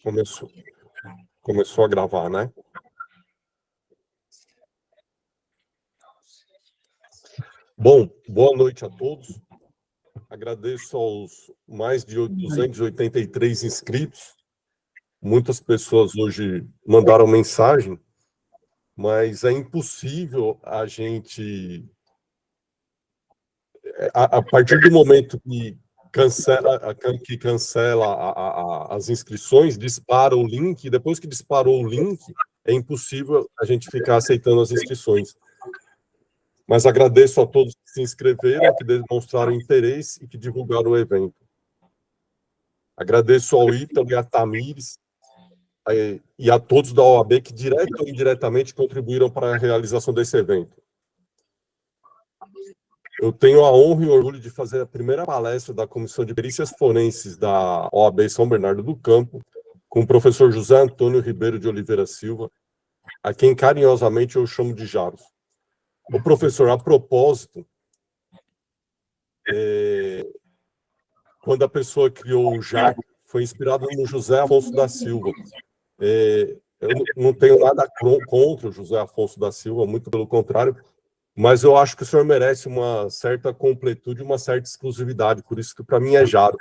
Começou. Começou a gravar, né? Bom, boa noite a todos. Agradeço aos mais de 283 inscritos. Muitas pessoas hoje mandaram mensagem, mas é impossível a gente, a partir do momento que cancela as inscrições, dispara o link, depois que disparou o link, é impossível a gente ficar aceitando as inscrições. Mas agradeço a todos que se inscreveram, que demonstraram interesse e que divulgaram o evento. Agradeço ao Ítalo e a Tamires e a todos da OAB que, direta ou indiretamente, contribuíram para a realização desse evento. Eu tenho a honra e o orgulho de fazer a primeira palestra da Comissão de Perícias Forenses da OAB São Bernardo do Campo, com o professor José Antônio Ribeiro de Oliveira Silva, a quem carinhosamente eu chamo de Jaros. O professor, a propósito, quando a pessoa criou o JAR, foi inspirado no José Afonso da Silva. Eu não tenho nada contra o José Afonso da Silva, muito pelo contrário, mas eu acho que o senhor merece uma certa completude, uma certa exclusividade, por isso que para mim é Jaro.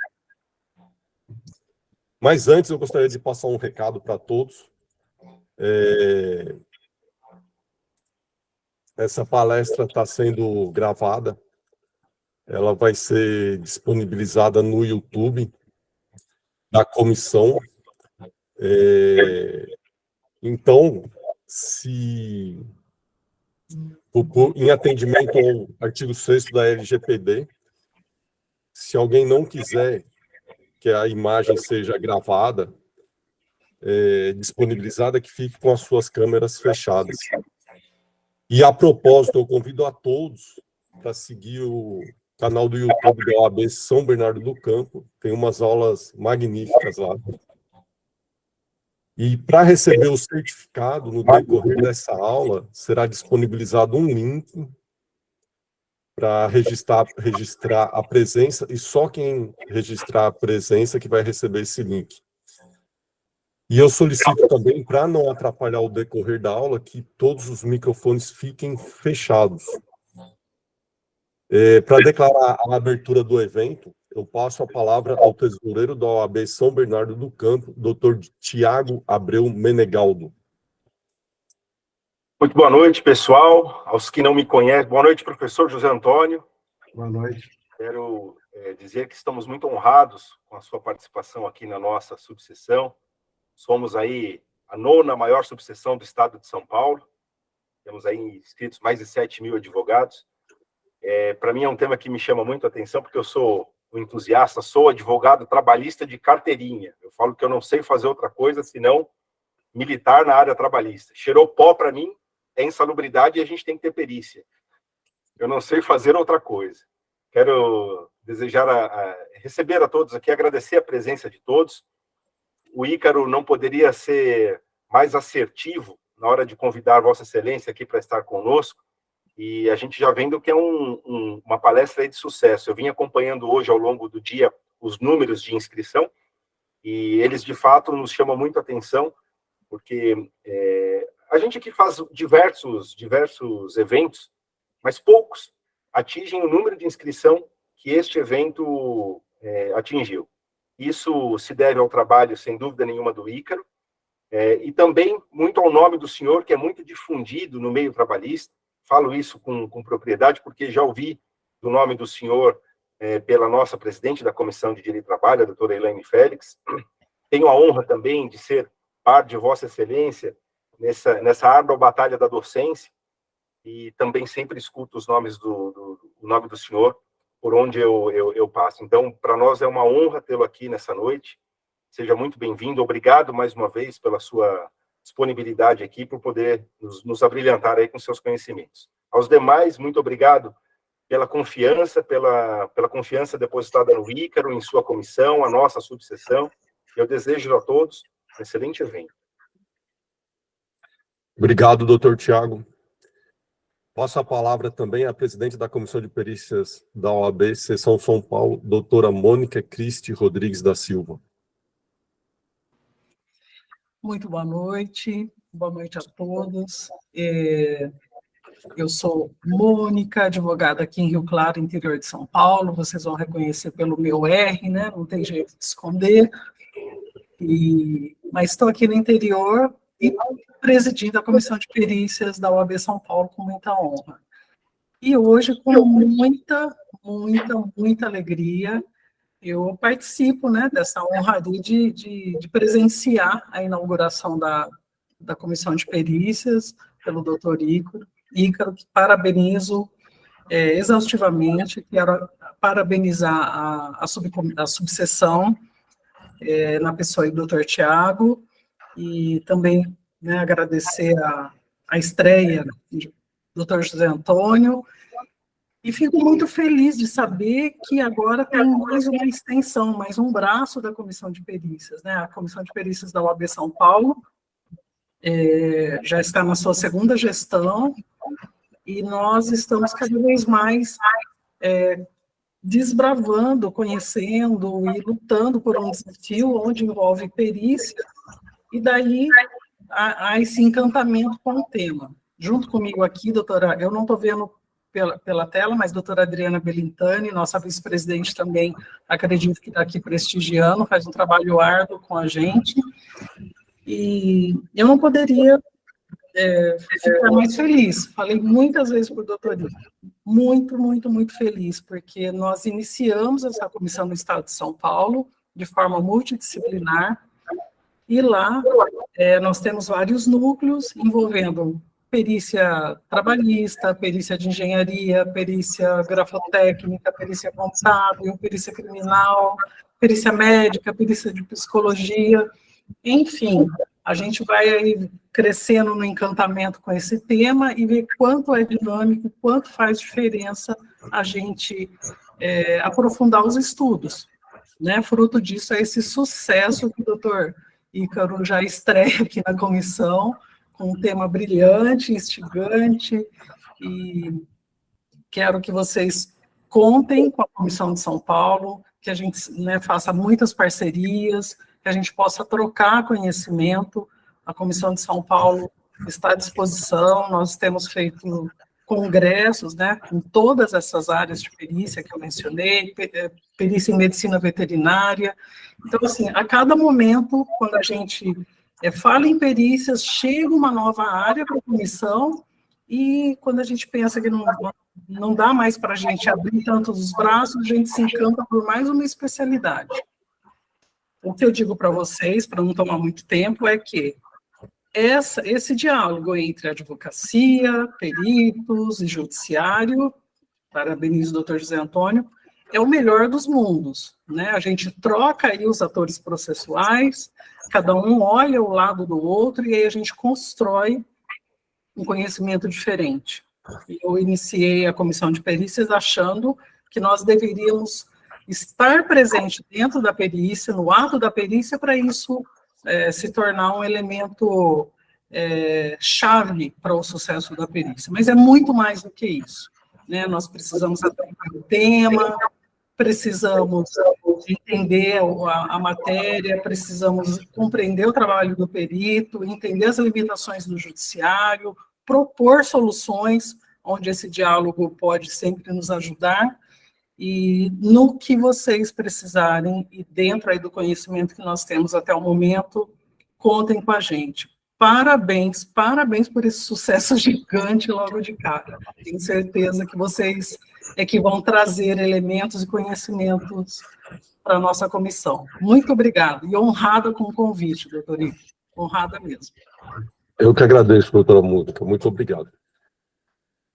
Mas antes eu gostaria de passar um recado para todos. Essa palestra está sendo gravada, ela vai ser disponibilizada no YouTube da comissão. Então, se em atendimento ao artigo 6º da LGPD, se alguém não quiser que a imagem seja gravada, disponibilizada, que fique com as suas câmeras fechadas. E, a propósito, eu convido a todos para seguir o canal do YouTube da OAB São Bernardo do Campo, tem umas aulas magníficas lá. E, para receber o certificado, no decorrer dessa aula, será disponibilizado um link para registrar a presença, e só quem registrar a presença que vai receber esse link. E eu solicito também, para não atrapalhar o decorrer da aula, que todos os microfones fiquem fechados. Para declarar a abertura do evento, eu passo a palavra ao tesoureiro da OAB São Bernardo do Campo, Dr. Tiago Abreu Menegaldo. Muito boa noite, pessoal. Aos que não me conhecem, boa noite, professor José Antônio. Boa noite. Quero dizer que estamos muito honrados com a sua participação aqui na nossa subseção. Somos aí a 9ª maior subseção do estado de São Paulo. Temos aí inscritos mais de 7.000 advogados. Para mim é um tema que me chama muito a atenção, porque eu sou um entusiasta, sou advogado trabalhista de carteirinha. Eu falo que eu não sei fazer outra coisa senão militar na área trabalhista. Cheirou pó, para mim, é insalubridade e a gente tem que ter perícia. Eu não sei fazer outra coisa. Quero desejar receber a todos aqui, agradecer a presença de todos. O Ícaro não poderia ser mais assertivo na hora de convidar Vossa Excelência aqui para estar conosco, e a gente já vendo que é uma palestra aí de sucesso. Eu vim acompanhando hoje, ao longo do dia, os números de inscrição, e eles, de fato, nos chamam muito a atenção, porque a gente aqui faz diversos eventos, mas poucos atingem o número de inscrição que este evento atingiu. Isso se deve ao trabalho, sem dúvida nenhuma, do Ícaro, e também muito ao nome do senhor, que é muito difundido no meio trabalhista. Falo isso com propriedade, porque já ouvi do nome do senhor pela nossa presidente da Comissão de Direito do Trabalho, a doutora Elaine Félix. Tenho a honra também de ser par de Vossa Excelência nessa árdua batalha da docência, e também sempre escuto os nomes o nome do senhor por onde eu passo. Então, para nós é uma honra tê-lo aqui nessa noite. Seja muito bem-vindo. Obrigado mais uma vez pela sua disponibilidade aqui, por poder nos abrilhantar aí com seus conhecimentos. Aos demais, muito obrigado pela confiança, pela confiança depositada no Ícaro, em sua comissão, a nossa subseção. Eu desejo a todos um excelente evento. Obrigado, doutor Tiago. Passo a palavra também à presidente da Comissão de Perícias da OAB, Seção São Paulo, doutora Mônica Cristi Rodrigues da Silva. Muito boa noite a todos. Eu sou Mônica, advogada aqui em Rio Claro, interior de São Paulo. Vocês vão reconhecer pelo meu R, né? Não tem jeito de esconder. Mas estou aqui no interior e presidindo a Comissão de Perícias da OAB São Paulo com muita honra. E hoje, com muita alegria, eu participo, né, dessa honraria de presenciar a inauguração da Comissão de Perícias pelo doutor Ícaro, que parabenizo exaustivamente, quero parabenizar a subseção, na pessoa do doutor Tiago, e também, né, agradecer a estreia do doutor José Antônio, e fico muito feliz de saber que agora tem mais uma extensão, mais um braço da Comissão de Perícias, né? A Comissão de Perícias da OAB São Paulo já está na sua segunda gestão, e nós estamos cada vez mais desbravando, conhecendo e lutando por um desafio onde envolve perícia, e daí há esse encantamento com o tema. Junto comigo aqui, doutora, eu não estou vendo pela tela, mas doutora Adriana Belintani, nossa vice-presidente também, acredito que está aqui prestigiando, faz um trabalho árduo com a gente, e eu não poderia ficar mais feliz. Falei muitas vezes para o doutor Ícaro, muito feliz, porque nós iniciamos essa comissão no Estado de São Paulo, de forma multidisciplinar, e lá nós temos vários núcleos envolvendo perícia trabalhista, perícia de engenharia, perícia grafotécnica, perícia contábil, perícia criminal, perícia médica, perícia de psicologia, enfim, a gente vai aí crescendo no encantamento com esse tema e ver quanto é dinâmico, quanto faz diferença a gente aprofundar os estudos, né? Fruto disso é esse sucesso que o doutor Ícaro já estreia aqui na comissão, com um tema brilhante, instigante, e quero que vocês contem com a Comissão de São Paulo, que a gente, né, faça muitas parcerias, que a gente possa trocar conhecimento. A Comissão de São Paulo está à disposição, nós temos feito congressos, né, com todas essas áreas de perícia que eu mencionei, perícia em medicina veterinária. Então, assim, a cada momento, quando a gente fala em perícias, chega uma nova área para a comissão, e quando a gente pensa que não dá mais para a gente abrir tantos os braços, a gente se encanta por mais uma especialidade. O que eu digo para vocês, para não tomar muito tempo, é que esse diálogo entre advocacia, peritos e judiciário, parabenizo o doutor José Antônio, é o melhor dos mundos, né? A gente troca aí os atores processuais, cada um olha o lado do outro, e aí a gente constrói um conhecimento diferente. Eu iniciei a comissão de perícias achando que nós deveríamos estar presente dentro da perícia, no ato da perícia, para isso se tornar um elemento chave para o sucesso da perícia. Mas é muito mais do que isso, né? Nós precisamos aplicar o tema, precisamos entender a matéria, precisamos compreender o trabalho do perito, entender as limitações do judiciário, propor soluções, onde esse diálogo pode sempre nos ajudar, e no que vocês precisarem, e dentro aí do conhecimento que nós temos até o momento, contem com a gente. Parabéns por esse sucesso gigante logo de cara. Tenho certeza que vocês que vão trazer elementos e conhecimentos para a nossa comissão. Muito obrigada, e honrada com o convite, doutor Ícaro. Honrada mesmo. Eu que agradeço, doutora Mônica, muito obrigado.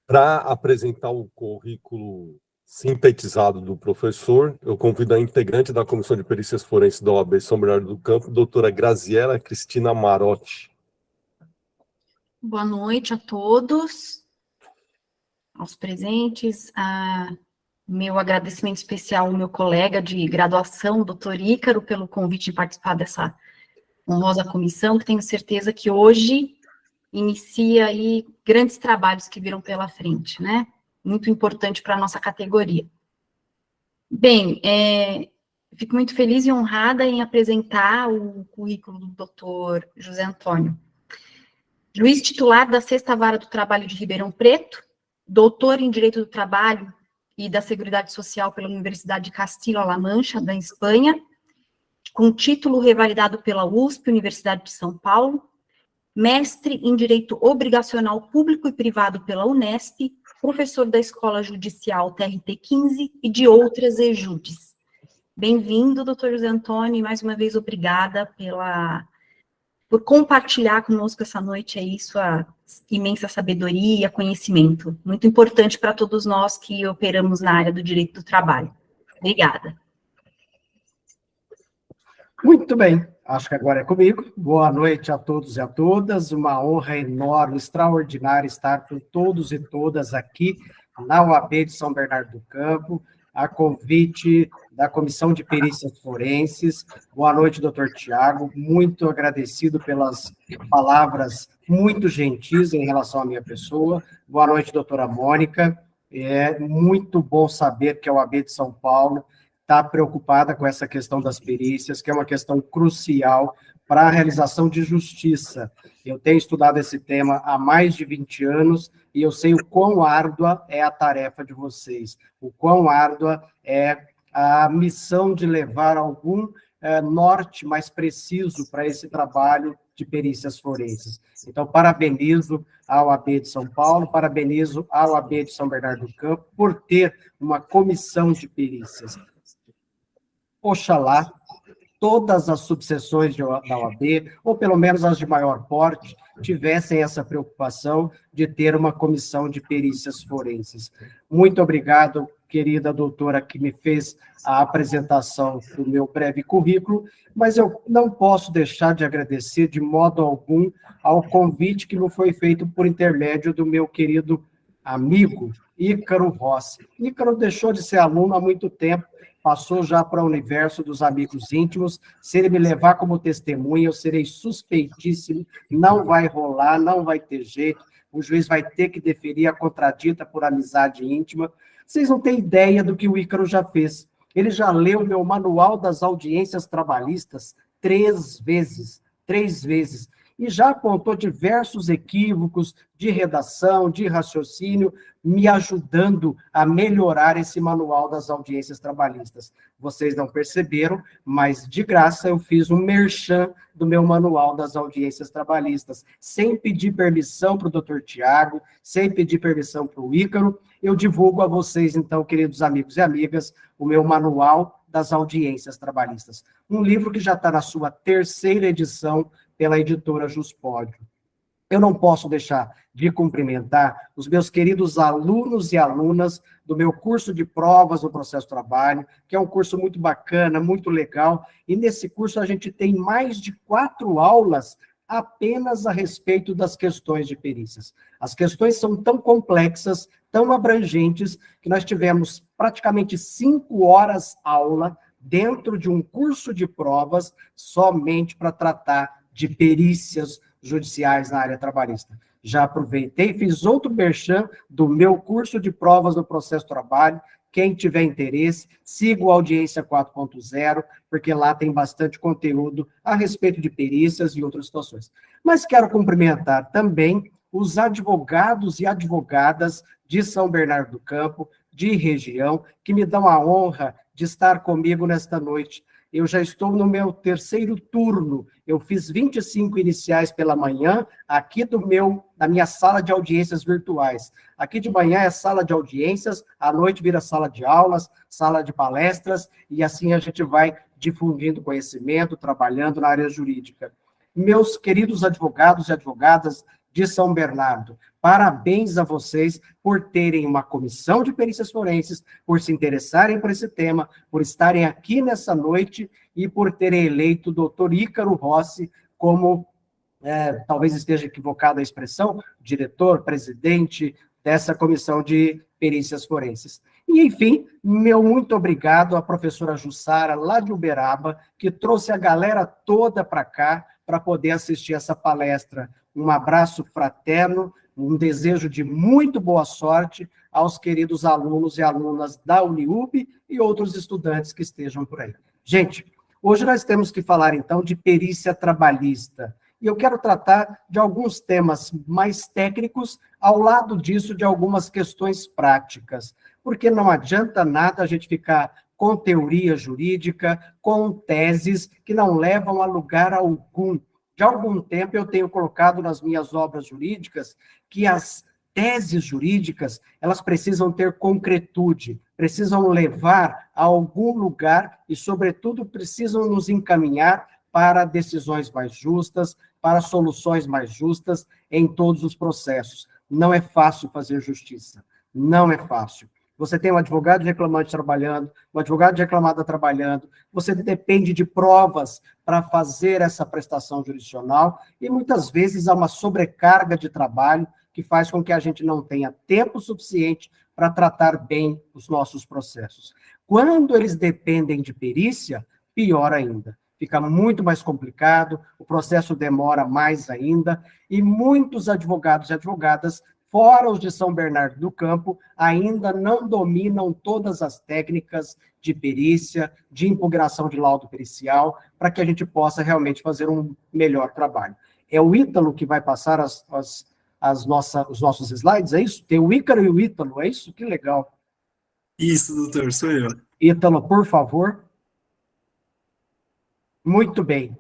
Para apresentar o currículo sintetizado do professor, eu convido a integrante da Comissão de Perícias Forenses da OAB São Bernardo do Campo, doutora Graziela Cristina Marotti. Boa noite a todos, aos presentes. Meu agradecimento especial ao meu colega de graduação, doutor Ícaro, pelo convite de participar dessa honrosa comissão, que tenho certeza que hoje inicia aí grandes trabalhos que virão pela frente, né? Muito importante para a nossa categoria. Bem, Fico muito feliz e honrada em apresentar o currículo do Dr. José Antônio. Juiz titular da 6ª Vara do Trabalho de Ribeirão Preto, doutor em Direito do Trabalho e da Seguridade Social pela Universidade de Castilla-La Mancha, da Espanha, com título revalidado pela USP, Universidade de São Paulo, mestre em Direito Obrigacional Público e Privado pela Unesp, professor da Escola Judicial TRT 15 e de outras EJUDES. Bem-vindo, doutor José Antônio, e mais uma vez obrigada por compartilhar conosco essa noite aí sua imensa sabedoria, conhecimento, muito importante para todos nós que operamos na área do direito do trabalho. Obrigada. Muito bem, acho que agora é comigo. Boa noite a todos e a todas, uma honra enorme, extraordinária estar com todos e todas aqui na UAB de São Bernardo do Campo, a convite da Comissão de Perícias Forenses. Boa noite, doutor Tiago, muito agradecido pelas palavras muito gentis em relação à minha pessoa. Boa noite, doutora Mônica. É muito bom saber que a UAB de São Paulo está preocupada com essa questão das perícias, que é uma questão crucial para a realização de justiça. Eu tenho estudado esse tema há mais de 20 anos e eu sei o quão árdua é a tarefa de vocês, o quão árdua é a missão de levar algum norte mais preciso para esse trabalho de perícias forenses. Então, parabenizo a OAB de São Paulo, parabenizo a OAB de São Bernardo do Campo por ter uma comissão de perícias. Oxalá todas as subseções da OAB, ou pelo menos as de maior porte, tivessem essa preocupação de ter uma comissão de perícias forenses. Muito obrigado, querida doutora, que me fez a apresentação do meu breve currículo, mas eu não posso deixar de agradecer de modo algum ao convite que me foi feito por intermédio do meu querido amigo Ícaro Rossi. Ícaro deixou de ser aluno há muito tempo, passou já para o universo dos amigos íntimos. Se ele me levar como testemunha, eu serei suspeitíssimo, não vai rolar, não vai ter jeito, o juiz vai ter que deferir a contradita por amizade íntima. Vocês não têm ideia do que o Ícaro já fez. Ele já leu meu manual das audiências trabalhistas 3 vezes, e já apontou diversos equívocos de redação, de raciocínio, me ajudando a melhorar esse manual das audiências trabalhistas. Vocês não perceberam, mas de graça eu fiz um merchan do meu manual das audiências trabalhistas, sem pedir permissão para o doutor Tiago, sem pedir permissão para o Ícaro. Eu divulgo a vocês, então, queridos amigos e amigas, o meu manual das audiências trabalhistas. Um livro que já está na sua 3ª edição, pela editora Juspódio. Eu não posso deixar de cumprimentar os meus queridos alunos e alunas do meu curso de provas no processo trabalho, que é um curso muito bacana, muito legal, e nesse curso a gente tem mais de 4 aulas apenas a respeito das questões de perícias. As questões são tão complexas, tão abrangentes, que nós tivemos praticamente 5 horas aula dentro de um curso de provas somente para tratar de perícias judiciais na área trabalhista. Já aproveitei, fiz outro merchan do meu curso de provas no processo trabalho. Quem tiver interesse, siga o Audiência 4.0, porque lá tem bastante conteúdo a respeito de perícias e outras situações. Mas quero cumprimentar também os advogados e advogadas de São Bernardo do Campo, de região, que me dão a honra de estar comigo nesta noite. Eu já estou no meu 3º turno, eu fiz 25 iniciais pela manhã, aqui da minha sala de audiências virtuais. Aqui de manhã é sala de audiências, à noite vira sala de aulas, sala de palestras, e assim a gente vai difundindo conhecimento, trabalhando na área jurídica. Meus queridos advogados e advogadas de São Bernardo, parabéns a vocês por terem uma comissão de perícias forenses, por se interessarem por esse tema, por estarem aqui nessa noite e por terem eleito o doutor Ícaro Rossi como, talvez esteja equivocada a expressão, diretor, presidente dessa comissão de perícias forenses. E, enfim, meu muito obrigado à professora Jussara, lá de Uberaba, que trouxe a galera toda para cá para poder assistir essa palestra. Um abraço fraterno, um desejo de muito boa sorte aos queridos alunos e alunas da Uniub e outros estudantes que estejam por aí. Gente, hoje nós temos que falar, então, de perícia trabalhista. E eu quero tratar de alguns temas mais técnicos, ao lado disso, de algumas questões práticas. Porque não adianta nada a gente ficar com teoria jurídica, com teses que não levam a lugar algum. De algum tempo eu tenho colocado nas minhas obras jurídicas que as teses jurídicas, elas precisam ter concretude, precisam levar a algum lugar e, sobretudo, precisam nos encaminhar para decisões mais justas, para soluções mais justas em todos os processos. Não é fácil fazer justiça, não é fácil. Você tem um advogado de reclamante trabalhando, um advogado de reclamada trabalhando, você depende de provas para fazer essa prestação jurisdicional, e muitas vezes há uma sobrecarga de trabalho que faz com que a gente não tenha tempo suficiente para tratar bem os nossos processos. Quando eles dependem de perícia, pior ainda. Fica muito mais complicado, o processo demora mais ainda, e muitos advogados e advogadas, fora os de São Bernardo do Campo, ainda não dominam todas as técnicas de perícia, de impugnação de laudo pericial, para que a gente possa realmente fazer um melhor trabalho. É o Ítalo que vai passar os nossos slides, é isso? Tem o Ícaro e o Ítalo, é isso? Que legal. Isso, doutor, sou eu. Ítalo, por favor. Muito bem.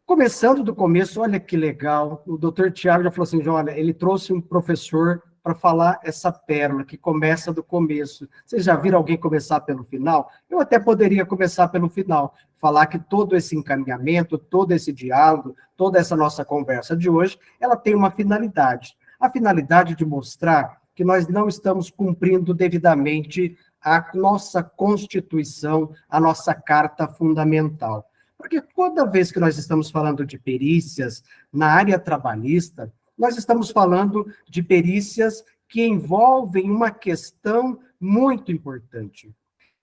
Começando do começo, olha que legal, o doutor Tiago já falou assim, olha, ele trouxe um professor para falar essa pérola, que começa do começo. Vocês já viram alguém começar pelo final? Eu até poderia começar pelo final, falar que todo esse encaminhamento, todo esse diálogo, toda essa nossa conversa de hoje, ela tem uma finalidade. A finalidade de mostrar que nós não estamos cumprindo devidamente a nossa Constituição, a nossa Carta Fundamental. Porque toda vez que nós estamos falando de perícias na área trabalhista, nós estamos falando de perícias que envolvem uma questão muito importante.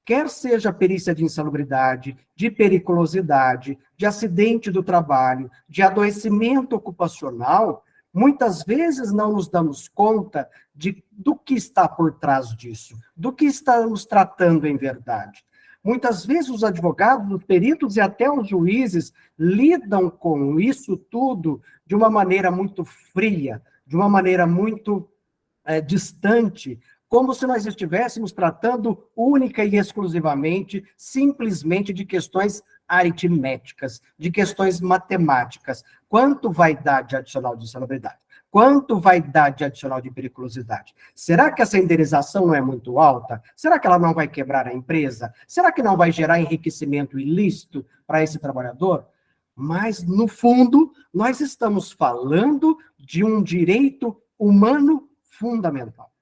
Quer seja a perícia de insalubridade, de periculosidade, de acidente do trabalho, de adoecimento ocupacional, muitas vezes não nos damos conta do que está por trás disso, do que estamos tratando em verdade. Muitas vezes os advogados, os peritos e até os juízes lidam com isso tudo de uma maneira muito fria, de uma maneira muito distante, como se nós estivéssemos tratando única e exclusivamente, simplesmente de questões aritméticas, de questões matemáticas. Quanto vai dar de adicional de insalubridade? Quanto vai dar de adicional de periculosidade? Será que essa indenização não é muito alta? Será que ela não vai quebrar a empresa? Será que não vai gerar enriquecimento ilícito para esse trabalhador? Mas, no fundo, nós estamos falando de um direito humano fundamental.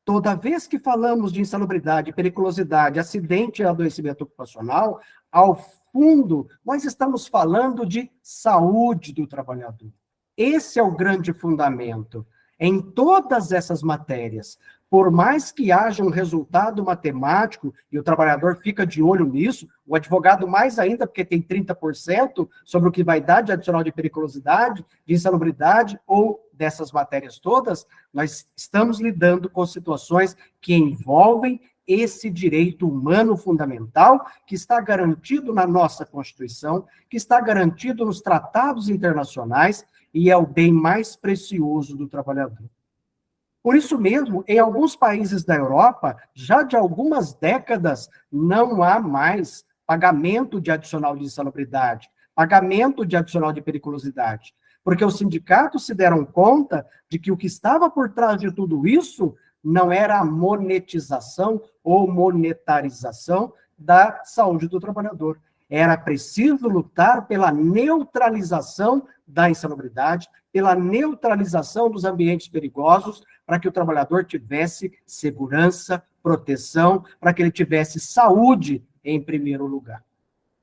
Toda vez que falamos de insalubridade, periculosidade, acidente e adoecimento ocupacional, ao fundo, nós estamos falando de saúde do trabalhador. Esse é o grande fundamento. Em todas essas matérias, por mais que haja um resultado matemático, e o trabalhador fica de olho nisso, o advogado mais ainda, porque tem 30% sobre o que vai dar de adicional de periculosidade, de insalubridade, ou dessas matérias todas, nós estamos lidando com situações que envolvem esse direito humano fundamental, que está garantido na nossa Constituição, que está garantido nos tratados internacionais, e é o bem mais precioso do trabalhador. Por isso mesmo, em alguns países da Europa, já de algumas décadas, não há mais pagamento de adicional de insalubridade, pagamento de adicional de periculosidade, porque os sindicatos se deram conta de que o que estava por trás de tudo isso não era a monetização ou monetarização da saúde do trabalhador. Era preciso lutar pela neutralização da insalubridade, pela neutralização dos ambientes perigosos, para que o trabalhador tivesse segurança, proteção, para que ele tivesse saúde em primeiro lugar.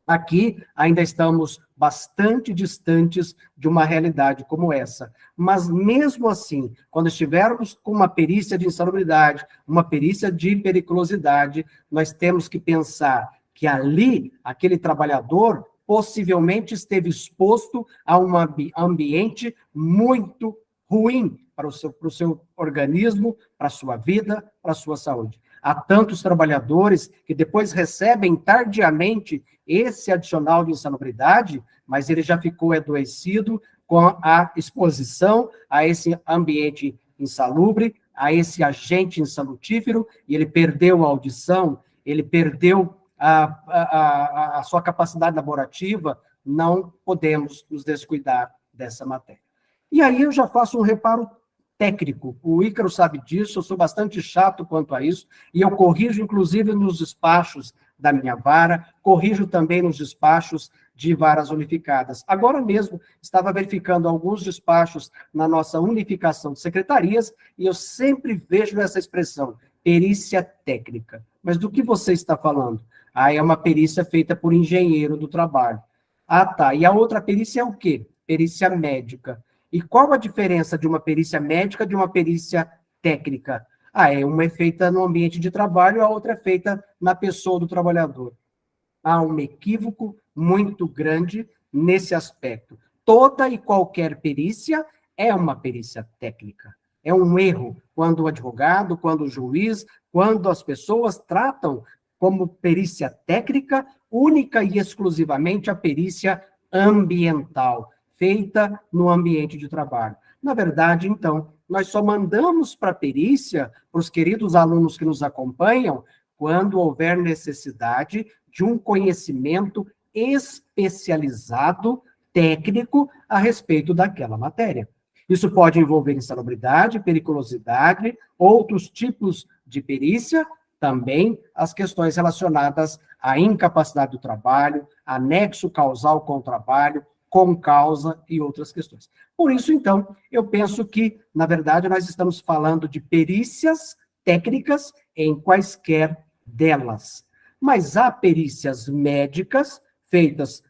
Aqui ainda estamos bastante distantes de uma realidade como essa. Mas mesmo assim, quando estivermos com uma perícia de insalubridade, uma perícia de periculosidade, nós temos que pensar que ali, aquele trabalhador possivelmente esteve exposto a um ambiente muito ruim para o seu organismo, para a sua vida, para a sua saúde. Há tantos trabalhadores que depois recebem tardiamente esse adicional de insalubridade, mas ele já ficou adoecido com a exposição a esse ambiente insalubre, a esse agente insalutífero, e ele perdeu a audição, ele perdeu a sua capacidade laborativa. Não podemos nos descuidar dessa matéria. E aí eu já faço um reparo técnico. O Ícaro sabe disso, eu sou bastante chato quanto a isso, e eu corrijo, inclusive, nos despachos da minha vara, corrijo também nos despachos de varas unificadas. Agora mesmo, estava verificando alguns despachos na nossa unificação de secretarias, e eu sempre vejo essa expressão, perícia técnica. Mas do que você está falando? É uma perícia feita por engenheiro do trabalho. Tá. E a outra perícia é o quê? Perícia médica. E qual a diferença de uma perícia médica de uma perícia técnica? Uma é feita no ambiente de trabalho, a outra é feita na pessoa do trabalhador. Há um equívoco muito grande nesse aspecto. Toda e qualquer perícia é uma perícia técnica. É um erro quando o advogado, quando o juiz, quando as pessoas tratam como perícia técnica, única e exclusivamente a perícia ambiental, feita no ambiente de trabalho. Na verdade, então, nós só mandamos para a perícia, para os queridos alunos que nos acompanham, quando houver necessidade de um conhecimento especializado, técnico, a respeito daquela matéria. Isso pode envolver insalubridade, periculosidade, outros tipos de perícia, também as questões relacionadas à incapacidade do trabalho, anexo causal com o trabalho, com causa e outras questões. Por isso, então, eu penso que, na verdade, nós estamos falando de perícias técnicas em quaisquer delas. Mas há perícias médicas feitas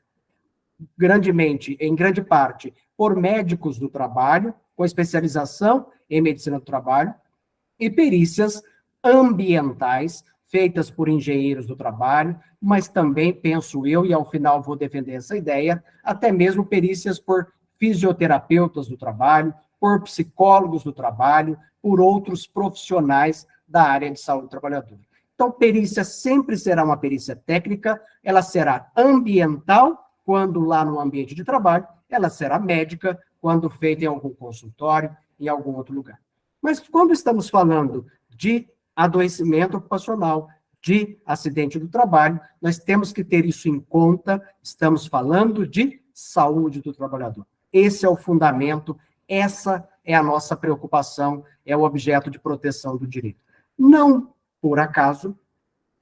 em grande parte, por médicos do trabalho, com especialização em medicina do trabalho, e perícias ambientais, feitas por engenheiros do trabalho, mas também, penso eu, e ao final vou defender essa ideia, até mesmo perícias por fisioterapeutas do trabalho, por psicólogos do trabalho, por outros profissionais da área de saúde do trabalhador. Então, perícia sempre será uma perícia técnica, ela será ambiental, quando lá no ambiente de trabalho, ela será médica, quando feita em algum consultório, em algum outro lugar. Mas quando estamos falando de adoecimento ocupacional, de acidente do trabalho, nós temos que ter isso em conta, estamos falando de saúde do trabalhador. Esse é o fundamento, essa é a nossa preocupação, é o objeto de proteção do direito. Não, por acaso,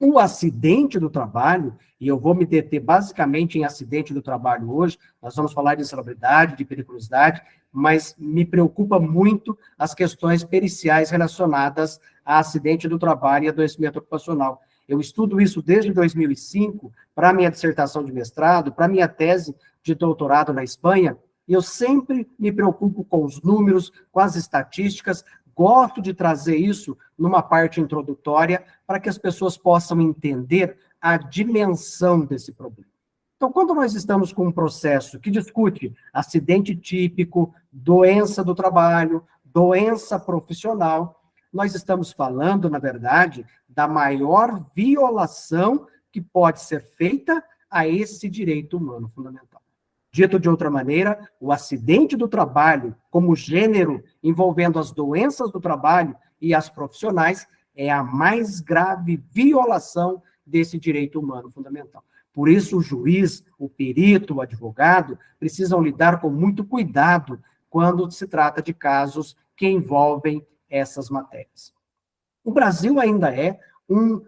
o acidente do trabalho, e eu vou me deter basicamente em acidente do trabalho hoje, nós vamos falar de insalubridade, de periculosidade, mas me preocupa muito as questões periciais relacionadas a acidente do trabalho e adoecimento ocupacional. Eu estudo isso desde 2005, para minha dissertação de mestrado, para minha tese de doutorado na Espanha, e eu sempre me preocupo com os números, com as estatísticas, gosto de trazer isso numa parte introdutória para que as pessoas possam entender a dimensão desse problema. Então, quando nós estamos com um processo que discute acidente típico, doença do trabalho, doença profissional, nós estamos falando, na verdade, da maior violação que pode ser feita a esse direito humano fundamental. Dito de outra maneira, o acidente do trabalho, como gênero envolvendo as doenças do trabalho e as profissionais, é a mais grave violação desse direito humano fundamental. Por isso, o juiz, o perito, o advogado, precisam lidar com muito cuidado quando se trata de casos que envolvem essas matérias. O Brasil ainda é um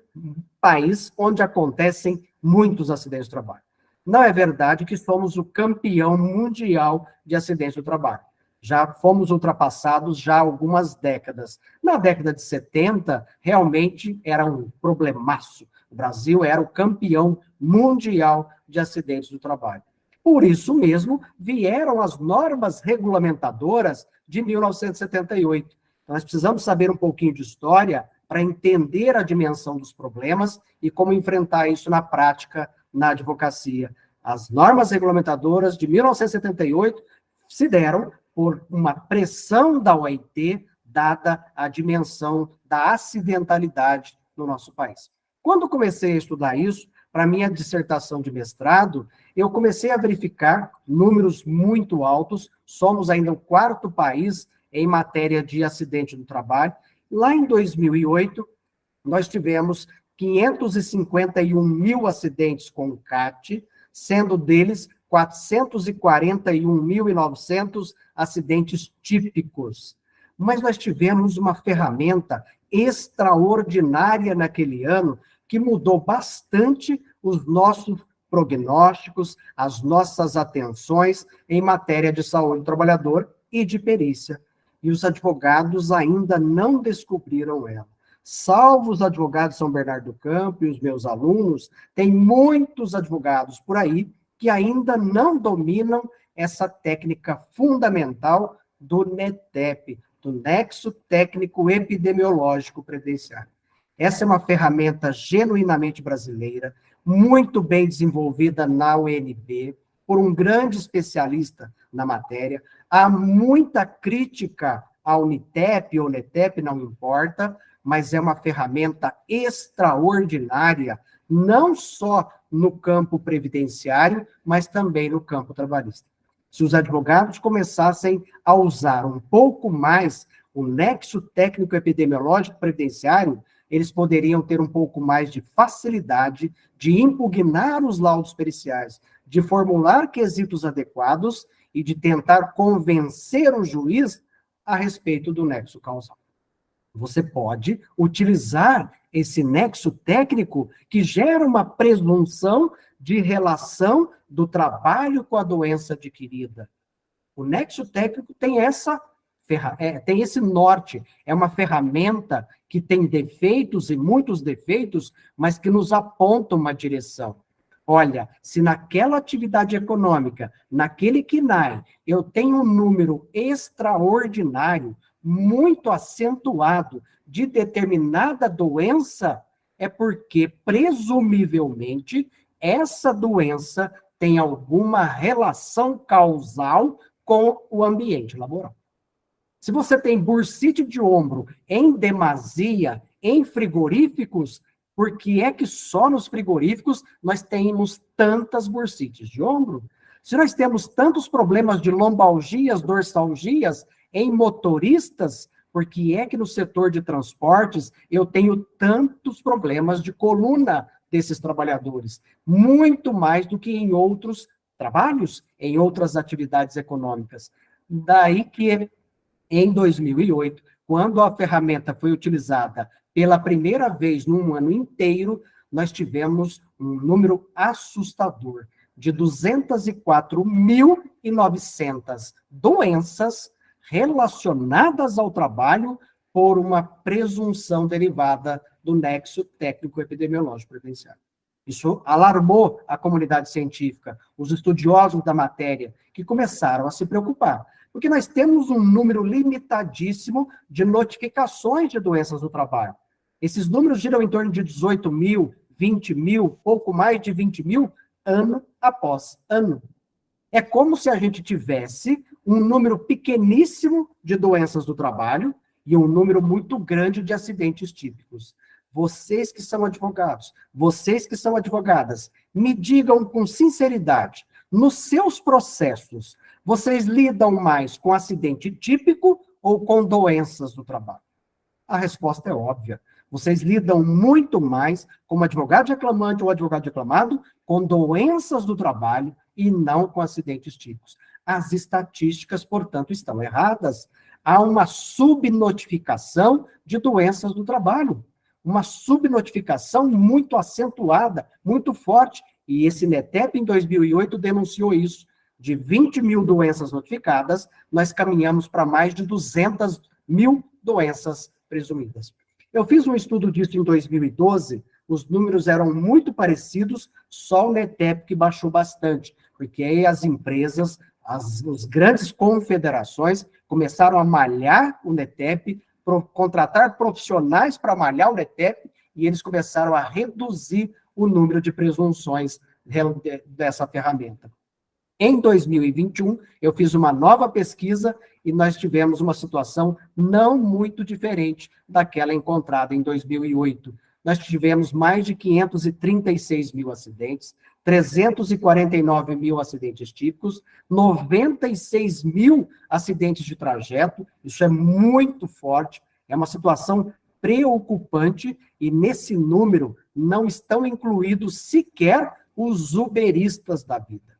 país onde acontecem muitos acidentes do trabalho. Não é verdade que somos o campeão mundial de acidentes do trabalho. Já fomos ultrapassados já há algumas décadas. Na década de 70, realmente era um problemaço. O Brasil era o campeão mundial de acidentes do trabalho. Por isso mesmo, vieram as normas regulamentadoras de 1978. Então, nós precisamos saber um pouquinho de história para entender a dimensão dos problemas e como enfrentar isso na prática, na advocacia. As normas regulamentadoras de 1978 se deram por uma pressão da OIT, dada a dimensão da acidentalidade no nosso país. Quando comecei a estudar isso, para minha dissertação de mestrado, eu comecei a verificar números muito altos, somos ainda o 4º país em matéria de acidente do trabalho. Lá em 2008, nós tivemos 551 mil acidentes com o CAT, sendo deles 441.900 acidentes típicos. Mas nós tivemos uma ferramenta extraordinária naquele ano, que mudou bastante os nossos prognósticos, as nossas atenções em matéria de saúde do trabalhador e de perícia. E os advogados ainda não descobriram ela. Salvo os advogados de São Bernardo do Campo e os meus alunos, tem muitos advogados por aí que ainda não dominam essa técnica fundamental do NETEP, do Nexo Técnico Epidemiológico Previdenciário. Essa é uma ferramenta genuinamente brasileira, muito bem desenvolvida na UNB, por um grande especialista na matéria. Há muita crítica ao NITEP ou NETEP, não importa, mas é uma ferramenta extraordinária, não só no campo previdenciário, mas também no campo trabalhista. Se os advogados começassem a usar um pouco mais o nexo técnico epidemiológico previdenciário, eles poderiam ter um pouco mais de facilidade de impugnar os laudos periciais, de formular quesitos adequados e de tentar convencer o juiz a respeito do nexo causal. Você pode utilizar esse nexo técnico que gera uma presunção de relação do trabalho com a doença adquirida. O nexo técnico tem tem esse norte, é uma ferramenta que tem defeitos e muitos defeitos, mas que nos aponta uma direção. Olha, se naquela atividade econômica, naquele KNAI, eu tenho um número extraordinário, muito acentuado, de determinada doença, é porque, presumivelmente, essa doença tem alguma relação causal com o ambiente laboral. Se você tem bursite de ombro em demasia, em frigoríficos, por que é que só nos frigoríficos nós temos tantas bursites de ombro? Se nós temos tantos problemas de lombalgias, dorsalgias em motoristas, por que é que no setor de transportes eu tenho tantos problemas de coluna desses trabalhadores? Muito mais do que em outros trabalhos, em outras atividades econômicas. Daí que, em 2008, quando a ferramenta foi utilizada pela primeira vez num ano inteiro, nós tivemos um número assustador de 204.900 doenças relacionadas ao trabalho por uma presunção derivada do nexo técnico-epidemiológico previdenciário. Isso alarmou a comunidade científica, os estudiosos da matéria, que começaram a se preocupar, porque nós temos um número limitadíssimo de notificações de doenças do trabalho. Esses números giram em torno de 18 mil, 20 mil, pouco mais de 20 mil, ano após ano. É como se a gente tivesse um número pequeníssimo de doenças do trabalho e um número muito grande de acidentes típicos. Vocês que são advogados, vocês que são advogadas, me digam com sinceridade, nos seus processos, vocês lidam mais com acidente típico ou com doenças do trabalho? A resposta é óbvia. Vocês lidam muito mais, como advogado reclamante ou advogado reclamado, com doenças do trabalho e não com acidentes típicos. As estatísticas, portanto, estão erradas. Há uma subnotificação de doenças do trabalho. Uma subnotificação muito acentuada, muito forte. E esse NETEP, em 2008, denunciou isso. De 20 mil doenças notificadas, nós caminhamos para mais de 200 mil doenças presumidas. Eu fiz um estudo disso em 2012, os números eram muito parecidos, só o NETEP que baixou bastante, porque aí as empresas, as grandes confederações começaram a malhar o NETEP, contratar profissionais para malhar o NETEP, e eles começaram a reduzir o número de presunções dessa ferramenta. Em 2021, eu fiz uma nova pesquisa e nós tivemos uma situação não muito diferente daquela encontrada em 2008. nós tivemos mais de 536 mil acidentes, 349 mil acidentes típicos, 96 mil acidentes de trajeto, isso é muito forte, é uma situação preocupante, e nesse número não estão incluídos sequer os uberistas da vida.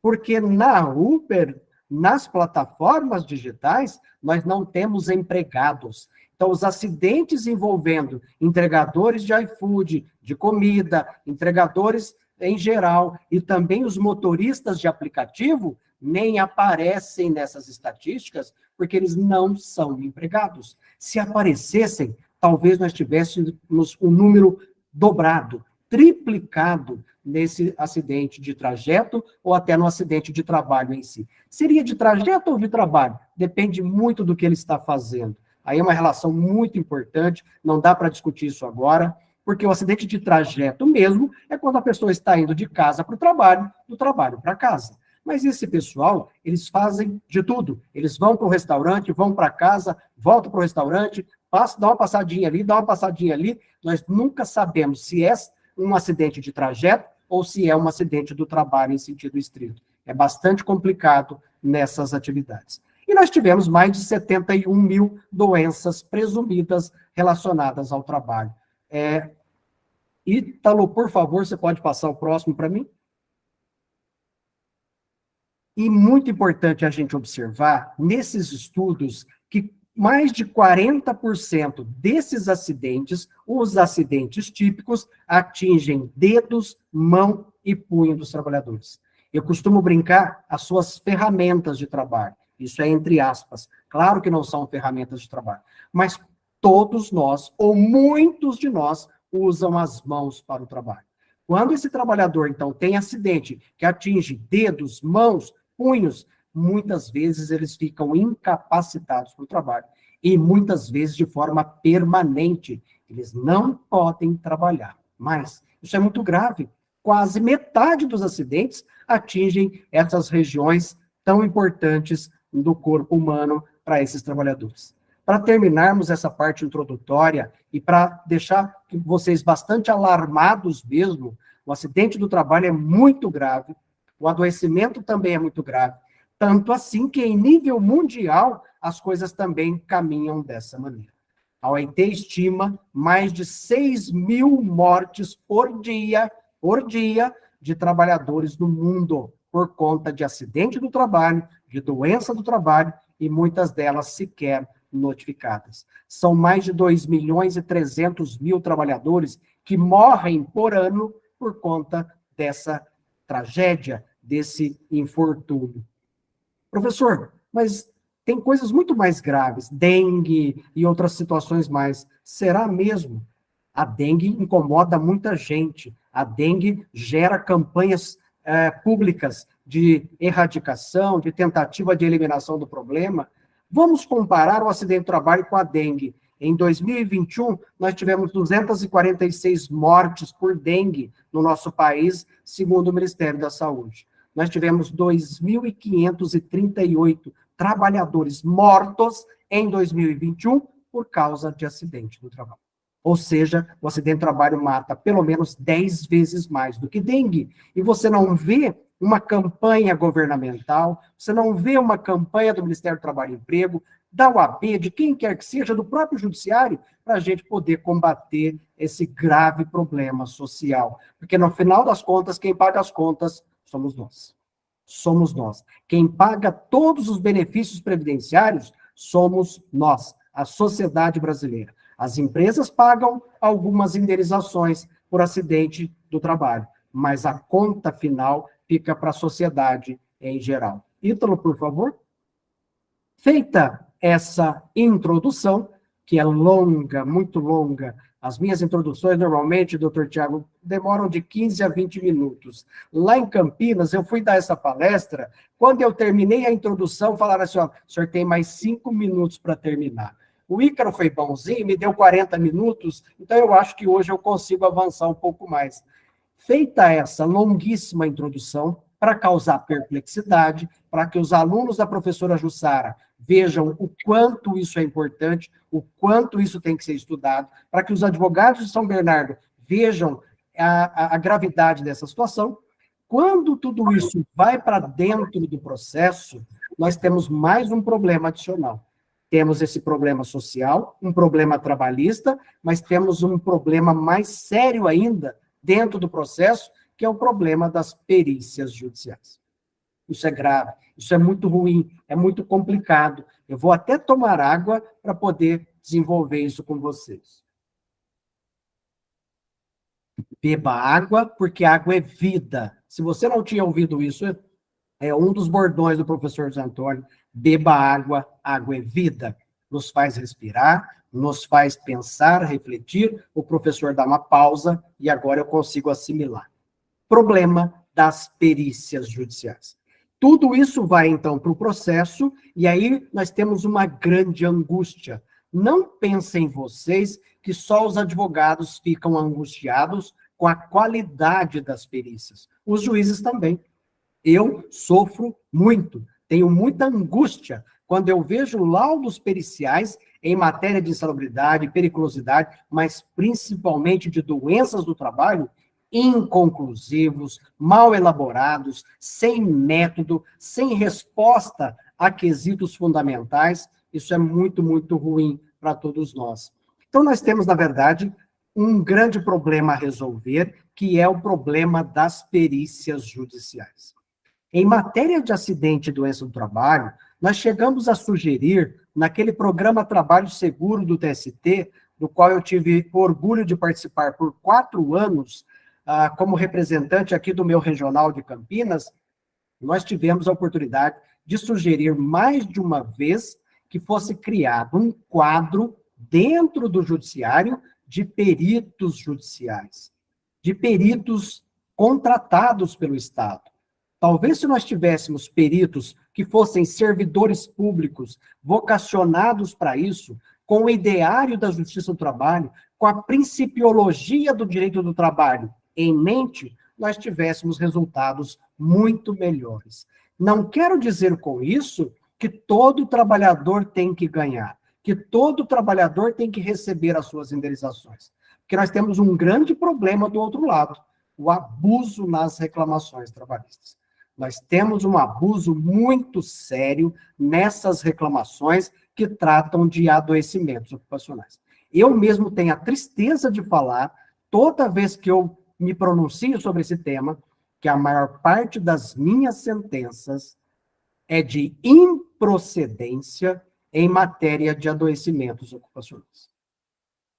Porque na Uber, nas plataformas digitais, nós não temos empregados. Então, os acidentes envolvendo entregadores de iFood, de comida, entregadores em geral, e também os motoristas de aplicativo, nem aparecem nessas estatísticas, porque eles não são empregados. Se aparecessem, talvez nós tivéssemos um número dobrado, triplicado nesse acidente de trajeto ou até no acidente de trabalho em si. Seria de trajeto ou de trabalho? Depende muito do que ele está fazendo. Aí é uma relação muito importante, não dá para discutir isso agora, porque o acidente de trajeto mesmo é quando a pessoa está indo de casa para o trabalho, do trabalho para casa. Mas esse pessoal, eles fazem de tudo. Eles vão para o restaurante, vão para casa, voltam para o restaurante, dá uma passadinha ali, dá uma passadinha ali. Nós nunca sabemos se é um acidente de trajeto ou se é um acidente do trabalho em sentido estrito. É bastante complicado nessas atividades. E nós tivemos mais de 71 mil doenças presumidas relacionadas ao trabalho. Ítalo, por favor, você pode passar o próximo para mim? E muito importante a gente observar, nesses estudos, que mais de 40% desses acidentes, os acidentes típicos, atingem dedos, mão e punho dos trabalhadores. Eu costumo brincar as suas ferramentas de trabalho. Isso é entre aspas. Claro que não são ferramentas de trabalho. Mas todos nós, ou muitos de nós, usam as mãos para o trabalho. Quando esse trabalhador, então, tem acidente que atinge dedos, mãos, punhos, muitas vezes eles ficam incapacitados para o trabalho. E muitas vezes de forma permanente. Eles não podem trabalhar. Mas isso é muito grave. Quase metade dos acidentes atingem essas regiões tão importantes do corpo humano para esses trabalhadores. Para terminarmos essa parte introdutória e para deixar vocês bastante alarmados mesmo, o acidente do trabalho é muito grave, o adoecimento também é muito grave, tanto assim que em nível mundial as coisas também caminham dessa maneira. A OIT estima mais de 6 mil mortes por dia de trabalhadores no mundo, por conta de acidente do trabalho, de doença do trabalho, e muitas delas sequer notificadas. São mais de 2.300.000 trabalhadores que morrem por ano por conta dessa tragédia, desse infortúnio. Professor, mas tem coisas muito mais graves, dengue e outras situações mais. Será mesmo? A dengue incomoda muita gente. A dengue gera campanhas públicas de erradicação, de tentativa de eliminação do problema. Vamos comparar o acidente de trabalho com a dengue. Em 2021, nós tivemos 246 mortes por dengue no nosso país, segundo o Ministério da Saúde. Nós tivemos 2.538 trabalhadores mortos em 2021 por causa de acidente do trabalho. Ou seja, o acidente de trabalho mata pelo menos 10 vezes mais do que dengue. E você não vê uma campanha governamental, você não vê uma campanha do Ministério do Trabalho e Emprego, da UAB, de quem quer que seja, do próprio Judiciário, para a gente poder combater esse grave problema social. Porque, no final das contas, quem paga as contas somos nós. Somos nós. Quem paga todos os benefícios previdenciários somos nós, a sociedade brasileira. As empresas pagam algumas indenizações por acidente do trabalho, mas a conta final fica para a sociedade em geral. Ítalo, por favor. Feita essa introdução, que é longa, muito longa, as minhas introduções, normalmente, doutor Tiago, demoram de 15 a 20 minutos. Lá em Campinas, eu fui dar essa palestra, quando eu terminei a introdução, falaram assim, ó, o senhor tem mais 5 minutos para terminar. O Ícaro foi bonzinho, me deu 40 minutos, então eu acho que hoje eu consigo avançar um pouco mais. Feita essa longuíssima introdução, para causar perplexidade, para que os alunos da professora Jussara vejam o quanto isso é importante, o quanto isso tem que ser estudado, para que os advogados de São Bernardo vejam a gravidade dessa situação. Quando tudo isso vai para dentro do processo, nós temos mais um problema adicional. Temos esse problema social, um problema trabalhista, mas temos um problema mais sério ainda dentro do processo, que é o problema das perícias judiciais. Isso é grave, isso é muito ruim, é muito complicado. Eu vou até tomar água para poder desenvolver isso com vocês. Beba água, porque água é vida. Se você não tinha ouvido isso, é um dos bordões do professor José Antônio. Beba água, água é vida. Nos faz respirar, nos faz pensar, refletir. O professor dá uma pausa e agora eu consigo assimilar. Problema das perícias judiciais. Tudo isso vai, então, para o processo, e aí nós temos uma grande angústia. Não pensem vocês que só os advogados ficam angustiados com a qualidade das perícias. Os juízes também. Eu sofro muito, tenho muita angústia quando eu vejo laudos periciais em matéria de insalubridade, periculosidade, mas principalmente de doenças do trabalho, inconclusivos, mal elaborados, sem método, sem resposta a quesitos fundamentais. Isso é muito, muito ruim para todos nós. Então, nós temos, na verdade, um grande problema a resolver, que é o problema das perícias judiciais. Em matéria de acidente e doença do trabalho, nós chegamos a sugerir, naquele programa Trabalho Seguro do TST, do qual eu tive orgulho de participar por 4 anos, como representante aqui do meu regional de Campinas, nós tivemos a oportunidade de sugerir mais de uma vez que fosse criado um quadro dentro do judiciário de peritos judiciais, de peritos contratados pelo Estado. Talvez se nós tivéssemos peritos que fossem servidores públicos, vocacionados para isso, com o ideário da justiça do trabalho, com a principiologia do direito do trabalho em mente, nós tivéssemos resultados muito melhores. Não quero dizer com isso que todo trabalhador tem que ganhar, que todo trabalhador tem que receber as suas indenizações. Porque nós temos um grande problema do outro lado, o abuso nas reclamações trabalhistas. Nós temos um abuso muito sério nessas reclamações que tratam de adoecimentos ocupacionais. Eu mesmo tenho a tristeza de falar, toda vez que eu me pronuncio sobre esse tema, que a maior parte das minhas sentenças é de improcedência em matéria de adoecimentos ocupacionais.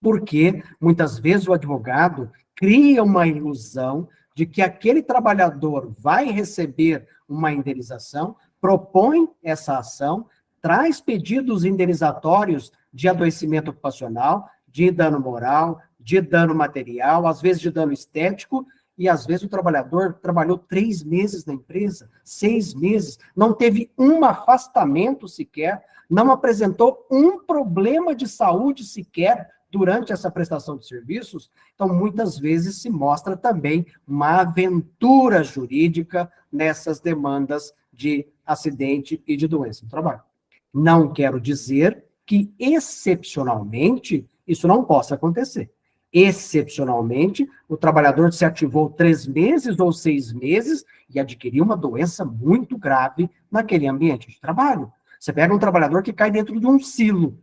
Porque, muitas vezes, o advogado cria uma ilusão de que aquele trabalhador vai receber uma indenização, propõe essa ação, traz pedidos indenizatórios de adoecimento ocupacional, de dano moral, de dano material, às vezes de dano estético, e às vezes o trabalhador trabalhou 3 meses na empresa, 6 meses, não teve um afastamento sequer, não apresentou um problema de saúde sequer durante essa prestação de serviços. Então, muitas vezes se mostra também uma aventura jurídica nessas demandas de acidente e de doença no trabalho. Não quero dizer que, excepcionalmente, isso não possa acontecer. Excepcionalmente, o trabalhador se ativou 3 meses ou 6 meses e adquiriu uma doença muito grave naquele ambiente de trabalho. Você pega um trabalhador que cai dentro de um silo,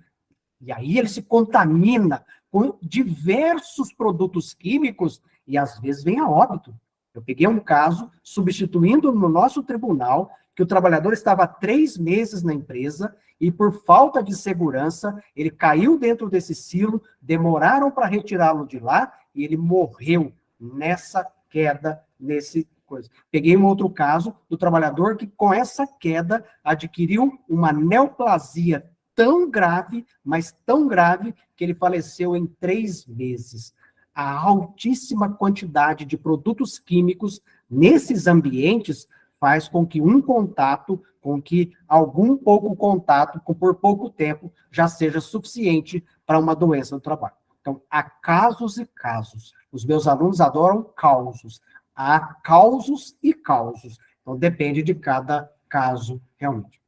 e aí ele se contamina com diversos produtos químicos e às vezes vem a óbito. Eu peguei um caso, substituindo no nosso tribunal, que o trabalhador estava há 3 meses na empresa e por falta de segurança, ele caiu dentro desse silo, demoraram para retirá-lo de lá e ele morreu nessa queda, nesse coisa. Peguei um outro caso do trabalhador que com essa queda adquiriu uma neoplasia tão grave, mas tão grave, que ele faleceu em 3 meses. A altíssima quantidade de produtos químicos nesses ambientes faz com que um contato, com que algum pouco contato, por pouco tempo, já seja suficiente para uma doença no trabalho. Então, há casos e casos. Os meus alunos adoram causos. Há causos e causos. Então, depende de cada caso, realmente.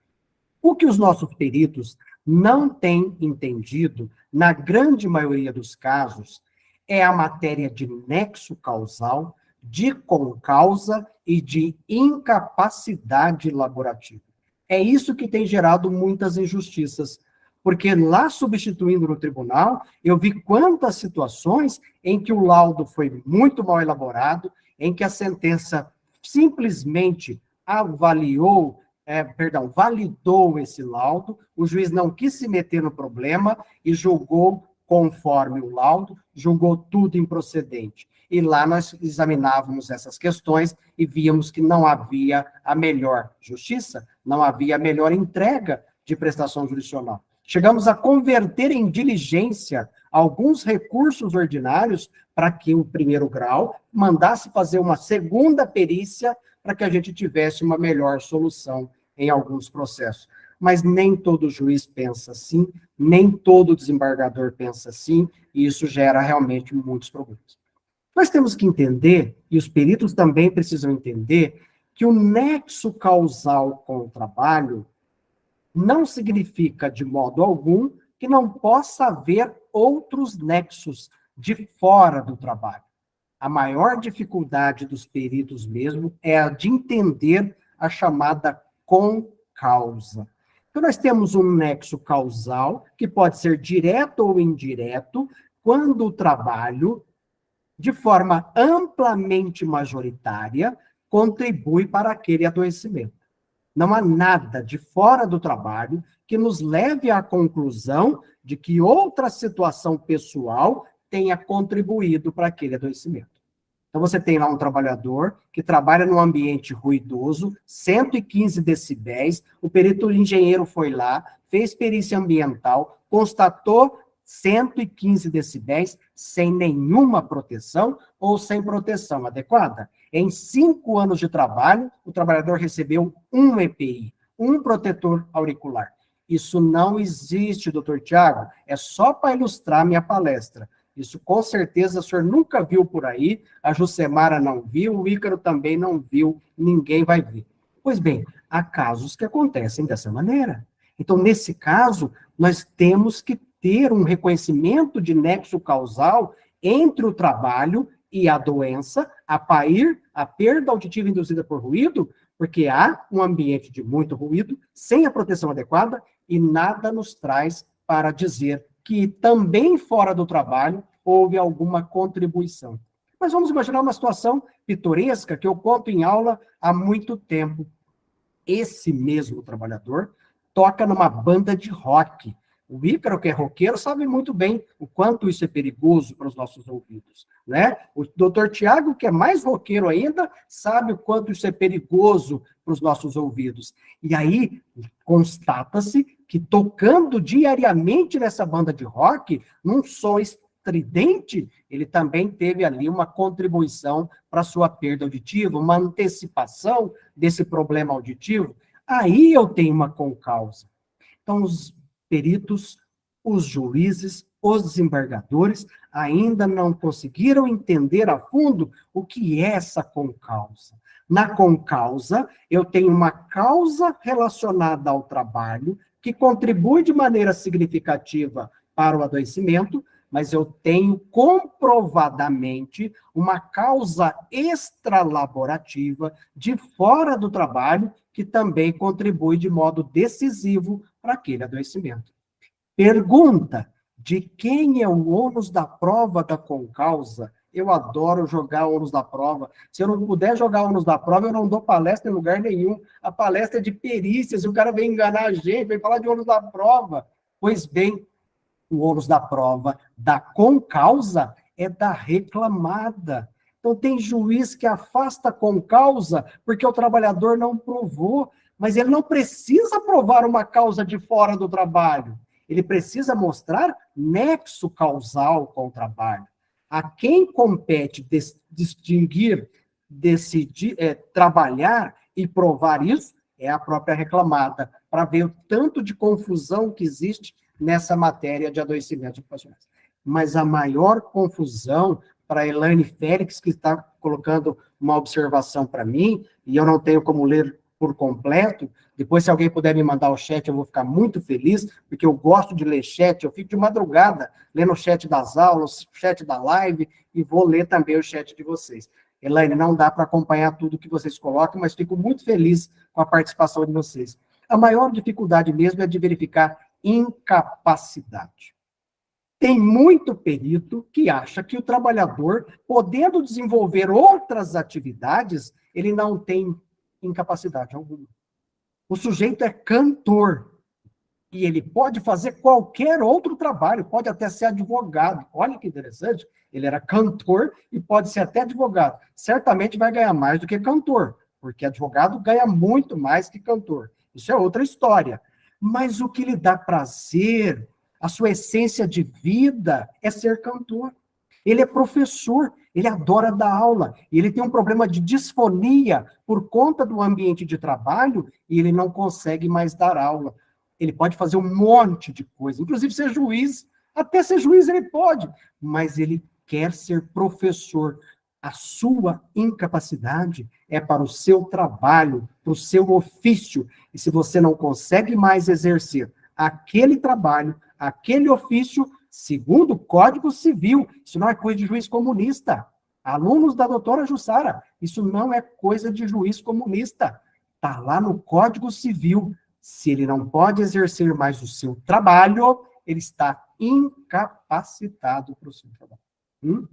O que os nossos peritos não têm entendido, na grande maioria dos casos, é a matéria de nexo causal, de concausa e de incapacidade laborativa. É isso que tem gerado muitas injustiças, porque lá substituindo no tribunal, eu vi quantas situações em que o laudo foi muito mal elaborado, em que a sentença simplesmente validou esse laudo, o juiz não quis se meter no problema e julgou conforme o laudo, julgou tudo improcedente. E lá nós examinávamos essas questões e víamos que não havia a melhor justiça, não havia a melhor entrega de prestação jurisdicional. Chegamos a converter em diligência alguns recursos ordinários para que o primeiro grau mandasse fazer uma segunda perícia para que a gente tivesse uma melhor solução em alguns processos. Mas nem todo juiz pensa assim, nem todo desembargador pensa assim, e isso gera realmente muitos problemas. Nós temos que entender, e os peritos também precisam entender, que o nexo causal com o trabalho não significa, de modo algum, que não possa haver outros nexos de fora do trabalho. A maior dificuldade dos peritos mesmo é a de entender a chamada concausa. Então, nós temos um nexo causal, que pode ser direto ou indireto, quando o trabalho, de forma amplamente majoritária, contribui para aquele adoecimento. Não há nada de fora do trabalho que nos leve à conclusão de que outra situação pessoal tenha contribuído para aquele adoecimento. Então, você tem lá um trabalhador que trabalha num ambiente ruidoso, 115 decibéis, o perito engenheiro foi lá, fez perícia ambiental, constatou 115 decibéis sem nenhuma proteção ou sem proteção adequada. Em 5 anos de trabalho, o trabalhador recebeu um EPI, um protetor auricular. Isso não existe, doutor Tiago, é só para ilustrar minha palestra. Isso, com certeza, o senhor nunca viu por aí, a Jucemara não viu, o Ícaro também não viu, ninguém vai ver. Pois bem, há casos que acontecem dessa maneira. Então, nesse caso, nós temos que ter um reconhecimento de nexo causal entre o trabalho e a doença, a perda auditiva induzida por ruído, porque há um ambiente de muito ruído, sem a proteção adequada, e nada nos traz para dizer que também fora do trabalho houve alguma contribuição. Mas vamos imaginar uma situação pitoresca que eu conto em aula há muito tempo. Esse mesmo trabalhador toca numa banda de rock. O Ícaro, que é roqueiro, sabe muito bem o quanto isso é perigoso para os nossos ouvidos, né? O doutor Tiago, que é mais roqueiro ainda, sabe o quanto isso é perigoso para os nossos ouvidos. E aí, constata-se que tocando diariamente nessa banda de rock, num som estridente, ele também teve ali uma contribuição para a sua perda auditiva, uma antecipação desse problema auditivo. Aí eu tenho uma concausa. Então, os peritos, os juízes, os desembargadores ainda não conseguiram entender a fundo o que é essa concausa. Na concausa, eu tenho uma causa relacionada ao trabalho que contribui de maneira significativa para o adoecimento, mas eu tenho comprovadamente uma causa extralaborativa de fora do trabalho que também contribui de modo decisivo para aquele adoecimento. Pergunta: de quem é o ônus da prova da concausa? Eu adoro jogar ônus da prova. Se eu não puder jogar ônus da prova, eu não dou palestra em lugar nenhum. A palestra é de perícias, e o cara vem enganar a gente, vem falar de ônus da prova. Pois bem, o ônus da prova da concausa é da reclamada. Então, tem juiz que afasta a concausa porque o trabalhador não provou, mas ele não precisa provar uma causa de fora do trabalho. Ele precisa mostrar nexo causal com o trabalho. A quem compete distinguir, decidir, trabalhar e provar isso é a própria reclamada, para ver o tanto de confusão que existe nessa matéria de adoecimentos ocupacionais. Mas a maior confusão para a Elaine Félix, que está colocando uma observação para mim, e eu não tenho como ler por completo. Depois, se alguém puder me mandar o chat, eu vou ficar muito feliz, porque eu gosto de ler chat, eu fico de madrugada lendo o chat das aulas, o chat da live, e vou ler também o chat de vocês. Elaine, não dá para acompanhar tudo que vocês colocam, mas fico muito feliz com a participação de vocês. A maior dificuldade mesmo é de verificar incapacidade. Tem muito perito que acha que o trabalhador, podendo desenvolver outras atividades, ele não tem incapacidade alguma. O sujeito é cantor, e ele pode fazer qualquer outro trabalho, pode até ser advogado. Olha que interessante, ele era cantor e pode ser até advogado. Certamente vai ganhar mais do que cantor, porque advogado ganha muito mais que cantor. Isso é outra história. Mas o que lhe dá prazer, a sua essência de vida, é ser cantor. Ele é professor, ele adora dar aula, e ele tem um problema de disfonia por conta do ambiente de trabalho, e ele não consegue mais dar aula. Ele pode fazer um monte de coisa, inclusive ser juiz, até ser juiz ele pode, mas ele quer ser professor. A sua incapacidade é para o seu trabalho, para o seu ofício, e se você não consegue mais exercer aquele trabalho, aquele ofício, segundo o Código Civil, isso não é coisa de juiz comunista. Alunos da doutora Jussara, isso não é coisa de juiz comunista. Está lá no Código Civil. Se ele não pode exercer mais o seu trabalho, ele está incapacitado para o seu trabalho.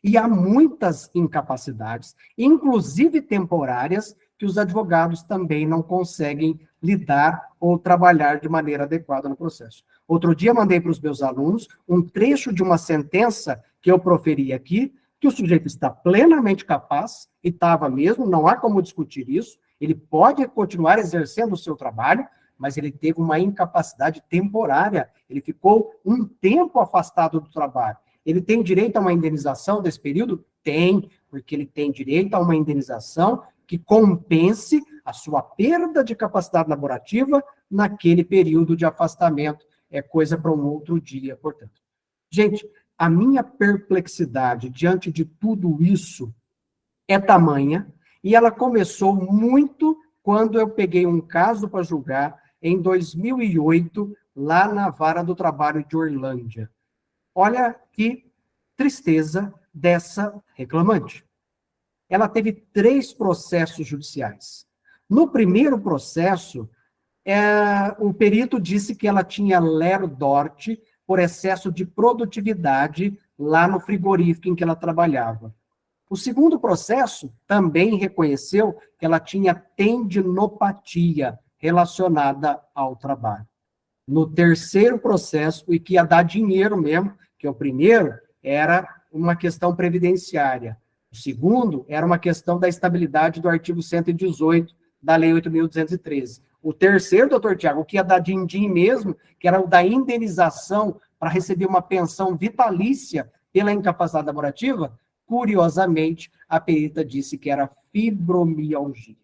E há muitas incapacidades, inclusive temporárias, que os advogados também não conseguem lidar ou trabalhar de maneira adequada no processo. Outro dia mandei para os meus alunos um trecho de uma sentença que eu proferi aqui, que o sujeito está plenamente capaz, e estava mesmo, não há como discutir isso, ele pode continuar exercendo o seu trabalho, mas ele teve uma incapacidade temporária, ele ficou um tempo afastado do trabalho. Ele tem direito a uma indenização desse período? Tem, porque ele tem direito a uma indenização que compense a sua perda de capacidade laborativa naquele período de afastamento. É coisa para um outro dia, portanto. Gente, a minha perplexidade diante de tudo isso é tamanha, e ela começou muito quando eu peguei um caso para julgar em 2008, lá na Vara do Trabalho de Orlândia. Olha que tristeza dessa reclamante. Ela teve 3 processos judiciais. No primeiro processo, o perito disse que ela tinha Lero-Dort por excesso de produtividade lá no frigorífico em que ela trabalhava. O segundo processo também reconheceu que ela tinha tendinopatia relacionada ao trabalho. No terceiro processo, e que ia dar dinheiro mesmo, que o primeiro era uma questão previdenciária. O segundo era uma questão da estabilidade do artigo 118 da Lei 8.213. O terceiro, doutor Tiago, o que ia dar din-din mesmo, que era o da indenização para receber uma pensão vitalícia pela incapacidade laborativa, curiosamente, a perita disse que era fibromialgia.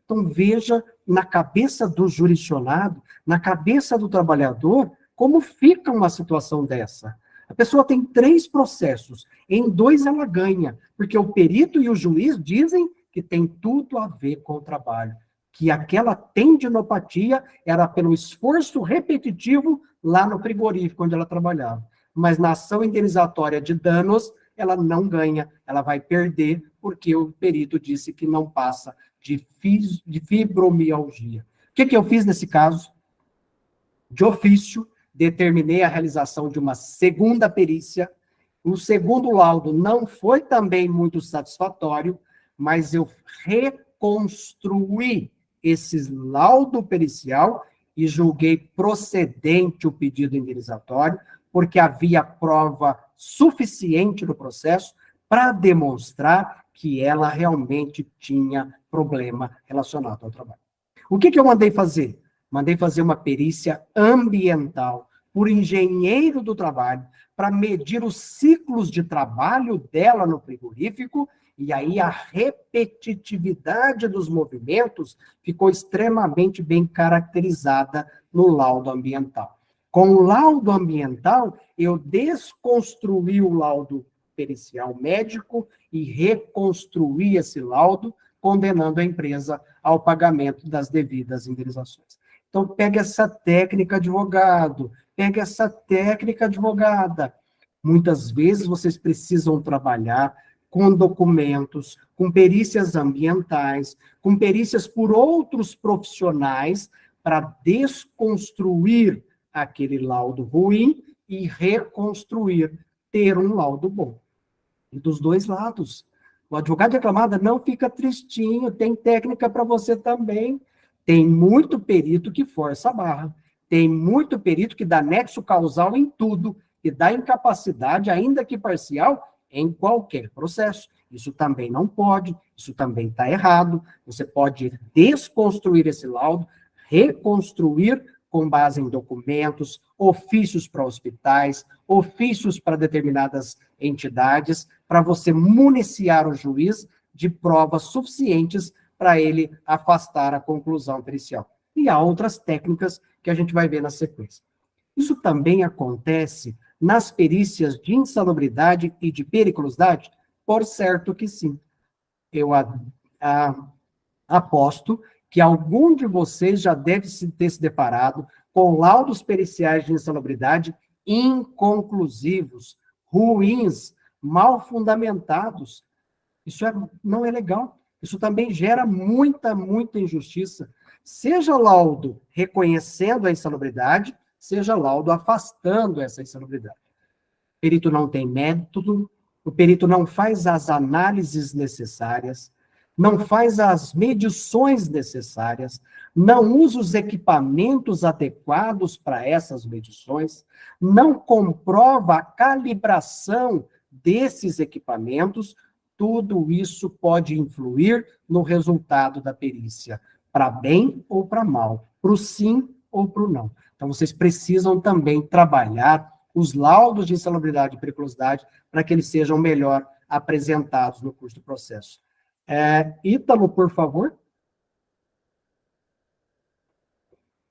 Então, veja, na cabeça do jurisdicionado, na cabeça do trabalhador, como fica uma situação dessa. A pessoa tem 3 processos, em 2 ela ganha, porque o perito e o juiz dizem que tem tudo a ver com o trabalho, que aquela tendinopatia era pelo esforço repetitivo lá no frigorífico onde ela trabalhava. Mas na ação indenizatória de danos, ela não ganha, ela vai perder, porque o perito disse que não passa de fibromialgia. O que eu fiz nesse caso? De ofício, determinei a realização de uma segunda perícia. O segundo laudo não foi também muito satisfatório, mas eu reconstruí esse laudo pericial e julguei procedente o pedido indenizatório, porque havia prova suficiente no processo para demonstrar que ela realmente tinha problema relacionado ao trabalho. O que eu mandei fazer? Mandei fazer uma perícia ambiental por engenheiro do trabalho para medir os ciclos de trabalho dela no frigorífico, e aí a repetitividade dos movimentos ficou extremamente bem caracterizada no laudo ambiental. Com o laudo ambiental, eu desconstruí o laudo pericial médico e reconstruir esse laudo, condenando a empresa ao pagamento das devidas indenizações. Então, pega essa técnica, advogado, pega essa técnica, advogada. Muitas vezes vocês precisam trabalhar com documentos, com perícias ambientais, com perícias por outros profissionais para desconstruir aquele laudo ruim e reconstruir, ter um laudo bom. E dos dois lados. O advogado reclamado não fica tristinho, tem técnica para você também. Tem muito perito que força a barra. Tem muito perito que dá nexo causal em tudo e dá incapacidade, ainda que parcial, em qualquer processo. Isso também não pode, isso também está errado. Você pode desconstruir esse laudo, reconstruir com base em documentos, ofícios para hospitais, ofícios para determinadas entidades, para você municiar o juiz de provas suficientes para ele afastar a conclusão pericial. E há outras técnicas que a gente vai ver na sequência. Isso também acontece nas perícias de insalubridade e de periculosidade? Por certo que sim. Eu aposto que algum de vocês já deve ter se deparado com laudos periciais de insalubridade inconclusivos, ruins, mal fundamentados. Isso não é legal. Isso também gera muita injustiça. Seja laudo reconhecendo a insalubridade, seja laudo afastando essa insalubridade. O perito não tem método, o perito não faz as análises necessárias, não faz as medições necessárias, não usa os equipamentos adequados para essas medições, não comprova a calibração desses equipamentos, tudo isso pode influir no resultado da perícia, para bem ou para mal, para o sim ou para o não. Então, vocês precisam também trabalhar os laudos de insalubridade e periculosidade para que eles sejam melhor apresentados no curso do processo. Ítalo, por favor.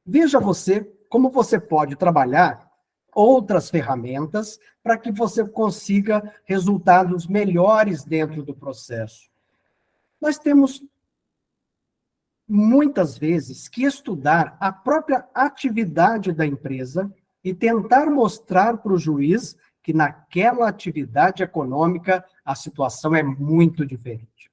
Veja você como você pode trabalhar outras ferramentas para que você consiga resultados melhores dentro do processo. Nós temos, muitas vezes, que estudar a própria atividade da empresa e tentar mostrar para o juiz que naquela atividade econômica a situação é muito diferente.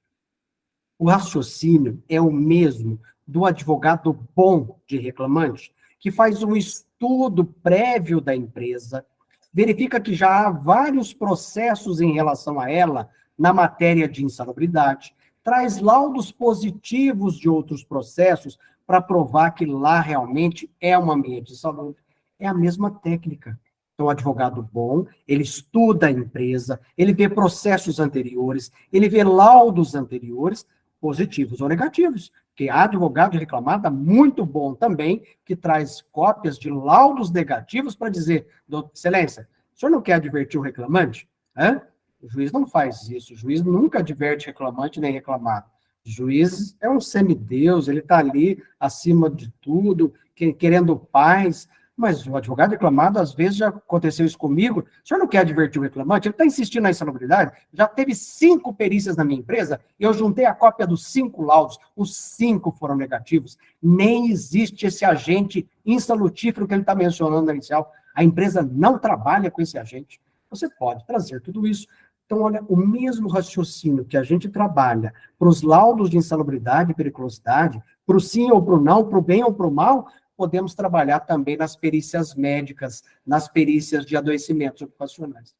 O raciocínio é o mesmo do advogado bom de reclamante, que faz um estudo prévio da empresa, verifica que já há vários processos em relação a ela na matéria de insalubridade, traz laudos positivos de outros processos para provar que lá realmente é um ambiente insalubre. É a mesma técnica. Então, o advogado bom, ele estuda a empresa, ele vê processos anteriores, ele vê laudos anteriores, positivos ou negativos. Porque há advogado reclamado muito bom também, que traz cópias de laudos negativos para dizer, excelência, o senhor não quer advertir o reclamante? O juiz não faz isso, o juiz nunca adverte reclamante nem reclamado. O juiz é um semideus, ele está ali acima de tudo, querendo paz. Mas o advogado reclamado, às vezes, já aconteceu isso comigo. O senhor não quer advertir o reclamante? Ele está insistindo na insalubridade. Já teve 5 perícias na minha empresa, eu juntei a cópia dos 5 laudos. Os 5 foram negativos. Nem existe esse agente insalutífero que ele está mencionando na inicial. A empresa não trabalha com esse agente. Você pode trazer tudo isso. Então, olha, o mesmo raciocínio que a gente trabalha para os laudos de insalubridade e periculosidade, para o sim ou para o não, para o bem ou para o mal, podemos trabalhar também nas perícias médicas, nas perícias de adoecimentos ocupacionais.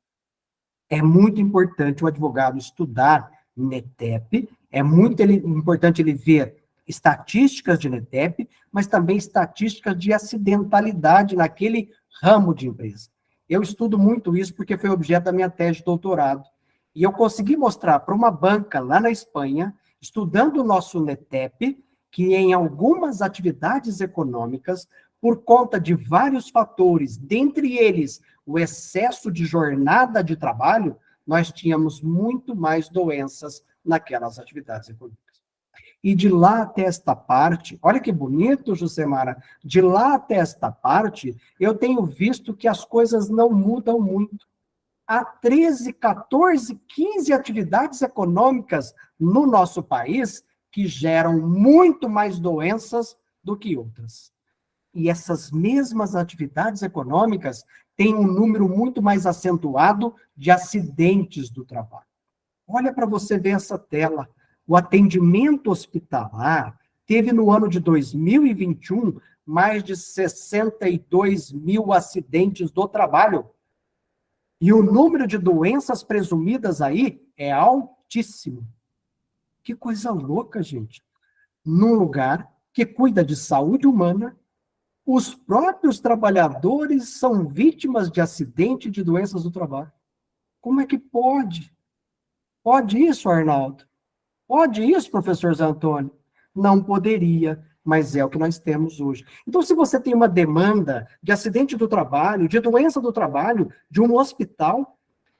É muito importante o advogado estudar NETEP, é muito importante ele ver estatísticas de NETEP, mas também estatísticas de acidentalidade naquele ramo de empresa. Eu estudo muito isso porque foi objeto da minha tese de doutorado. E eu consegui mostrar para uma banca lá na Espanha, estudando o nosso NETEP, que em algumas atividades econômicas, por conta de vários fatores, dentre eles o excesso de jornada de trabalho, nós tínhamos muito mais doenças naquelas atividades econômicas. E de lá até esta parte, olha que bonito, Josemara, de lá até esta parte, eu tenho visto que as coisas não mudam muito. há 13, 14, 15 atividades econômicas no nosso país que geram muito mais doenças do que outras. E essas mesmas atividades econômicas têm um número muito mais acentuado de acidentes do trabalho. Olha para você ver essa tela. O atendimento hospitalar teve no ano de 2021 mais de 62 mil acidentes do trabalho. E o número de doenças presumidas aí é altíssimo. Que coisa louca, gente. Num lugar que cuida de saúde humana, os próprios trabalhadores são vítimas de acidente e de doenças do trabalho. Como é que pode? Pode isso, Arnaldo? Pode isso, professor Zé Antônio? Não poderia, mas é o que nós temos hoje. Então, se você tem uma demanda de acidente do trabalho, de doença do trabalho, de um hospital,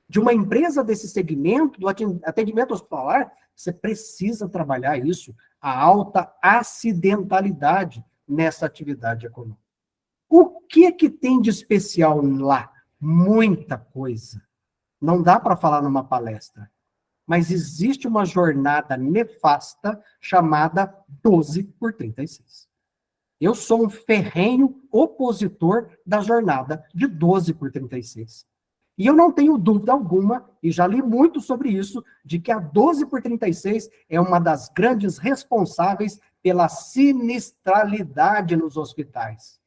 de uma empresa desse segmento, do atendimento hospitalar, você precisa trabalhar isso, a alta acidentalidade nessa atividade econômica. O que tem de especial lá? Muita coisa. Não dá para falar numa palestra. Mas existe uma jornada nefasta chamada 12 por 36. Eu sou um ferrenho opositor da jornada de 12 por 36. E eu não tenho dúvida alguma, e já li muito sobre isso, de que a 12 por 36 é uma das grandes responsáveis pela sinistralidade nos hospitais.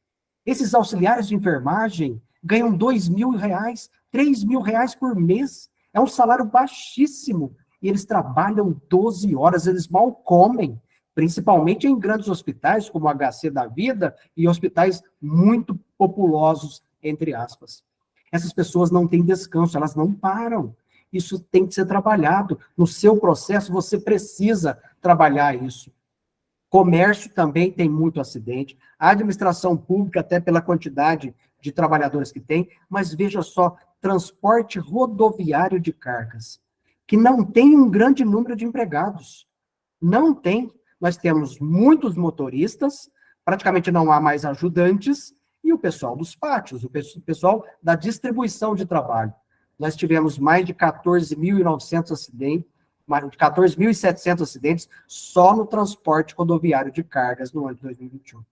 Esses auxiliares de enfermagem ganham R$2.000, R$3.000 por mês. É um salário baixíssimo. E eles trabalham 12 horas, eles mal comem, principalmente em grandes hospitais, como o HC da Vida, e hospitais muito populosos, entre aspas. Essas pessoas não têm descanso, elas não param. Isso tem que ser trabalhado. No seu processo, você precisa trabalhar isso. Comércio também tem muito acidente. A administração pública, até pela quantidade de trabalhadores que tem, mas veja só, transporte rodoviário de cargas, que não tem um grande número de empregados. Não tem. Nós temos muitos motoristas, praticamente não há mais ajudantes, e o pessoal dos pátios, o pessoal da distribuição de trabalho. Nós tivemos mais de 14.900 acidentes, mais de 14.700 acidentes só no transporte rodoviário de cargas no ano de 2021.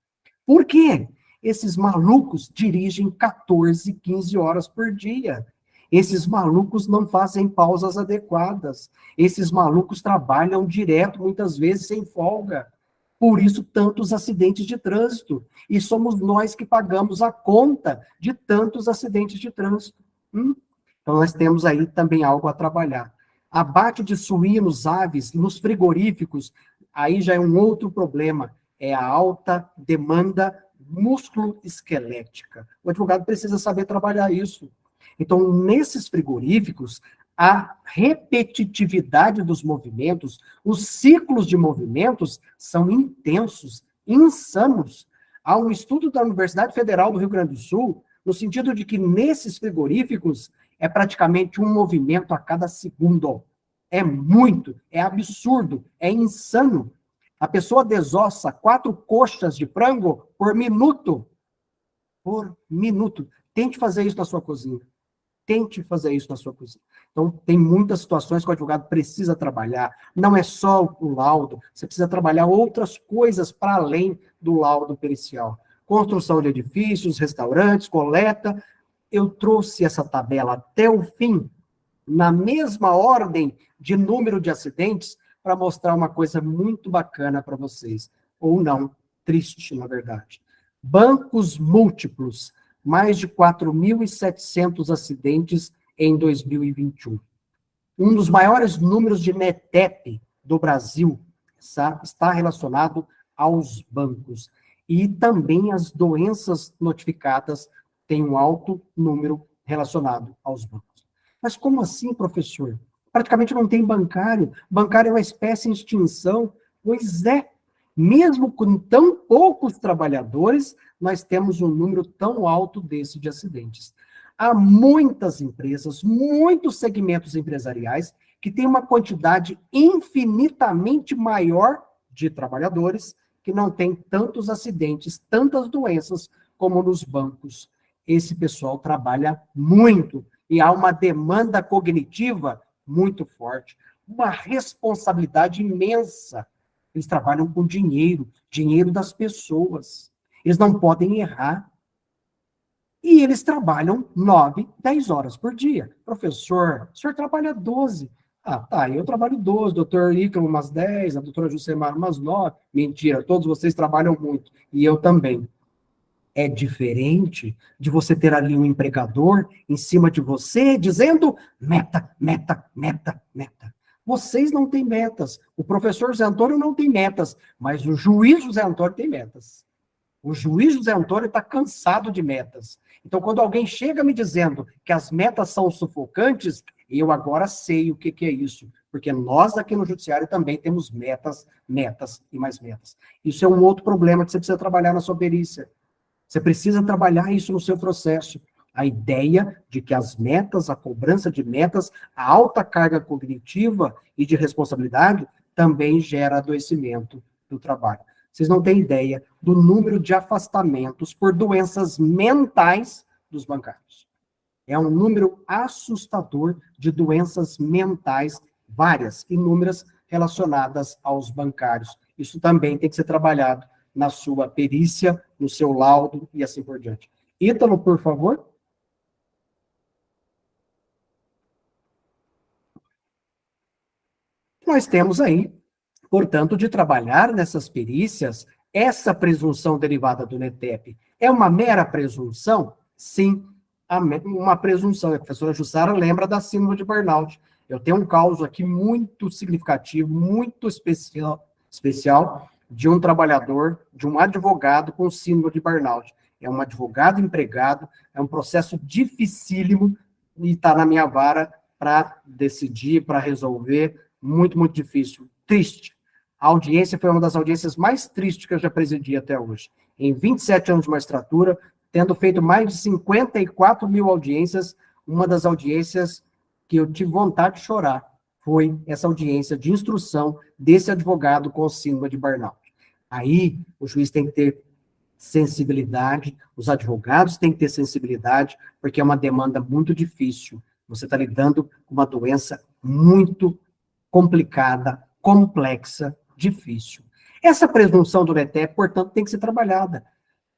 Por quê? Esses malucos dirigem 14, 15 horas por dia. Esses malucos não fazem pausas adequadas. Esses malucos trabalham direto, muitas vezes sem folga. Por isso, tantos acidentes de trânsito. E somos nós que pagamos a conta de tantos acidentes de trânsito. Então, nós temos aí também algo a trabalhar. Abate de suínos, aves, nos frigoríficos, aí já é um outro problema. É a alta demanda músculo-esquelética. O advogado precisa saber trabalhar isso. Então, nesses frigoríficos, a repetitividade dos movimentos, os ciclos de movimentos são intensos, insanos. Há um estudo da Universidade Federal do Rio Grande do Sul, no sentido de que nesses frigoríficos é praticamente um movimento a cada segundo. É muito, é absurdo, é insano. A pessoa desossa 4 coxas de frango por minuto. Por minuto. Tente fazer isso na sua cozinha. Tente fazer isso na sua cozinha. Então, tem muitas situações que o advogado precisa trabalhar. Não é só o laudo, você precisa trabalhar outras coisas para além do laudo pericial. Construção de edifícios, restaurantes, coleta. Eu trouxe essa tabela até o fim, na mesma ordem de número de acidentes, para mostrar uma coisa muito bacana para vocês. Ou não, triste, na verdade. Bancos múltiplos. Mais de 4.700 acidentes em 2021. Um dos maiores números de NETEP do Brasil está relacionado aos bancos. E também as doenças notificadas têm um alto número relacionado aos bancos. Mas como assim, professor? Praticamente não tem bancário. Bancário é uma espécie em extinção. Pois é. Mesmo com tão poucos trabalhadores, nós temos um número tão alto desse de acidentes. Há muitas empresas, muitos segmentos empresariais que têm uma quantidade infinitamente maior de trabalhadores que não têm tantos acidentes, tantas doenças como nos bancos. Esse pessoal trabalha muito e há uma demanda cognitiva muito forte, uma responsabilidade imensa. Eles trabalham com dinheiro, dinheiro das pessoas. Eles não podem errar. E eles trabalham 9, 10 horas por dia. Professor, o senhor trabalha 12. Ah, tá, eu trabalho 12, doutor Ícaro umas 10, a doutora Jusemar umas 9. Mentira, todos vocês trabalham muito, e eu também. É diferente de você ter ali um empregador em cima de você, dizendo meta, meta, meta, meta. Vocês não têm metas. O professor José Antônio não tem metas, mas o juiz José Antônio tem metas. O juiz José Antônio está cansado de metas. Então, quando alguém chega me dizendo que as metas são sufocantes, eu agora sei o que é isso. Porque nós aqui no Judiciário também temos metas, metas e mais metas. Isso é um outro problema que você precisa trabalhar na sua perícia. Você precisa trabalhar isso no seu processo. A ideia de que as metas, a cobrança de metas, a alta carga cognitiva e de responsabilidade também gera adoecimento do trabalho. Vocês não têm ideia do número de afastamentos por doenças mentais dos bancários. É um número assustador de doenças mentais, várias, inúmeras, relacionadas aos bancários. Isso também tem que ser trabalhado na sua perícia, no seu laudo e assim por diante. Ítalo, por favor. Nós temos aí, portanto, de trabalhar nessas perícias, essa presunção derivada do NETEP. É uma mera presunção? Sim, uma presunção. A professora Jussara lembra da síndrome de burnout. Eu tenho um caso aqui muito significativo, muito especial, de um trabalhador, de um advogado com síndrome de burnout. É um advogado empregado, é um processo dificílimo e está na minha vara para decidir, para resolver, muito, muito difícil. Triste. A audiência foi uma das audiências mais tristes que eu já presidi até hoje. Em 27 anos de magistratura, tendo feito mais de 54 mil audiências, uma das audiências que eu tive vontade de chorar foi essa audiência de instrução desse advogado com síndrome de burnout. Aí, o juiz tem que ter sensibilidade, os advogados têm que ter sensibilidade, porque é uma demanda muito difícil. Você está lidando com uma doença muito complicada, complexa, difícil. Essa presunção do NETEP, portanto, tem que ser trabalhada.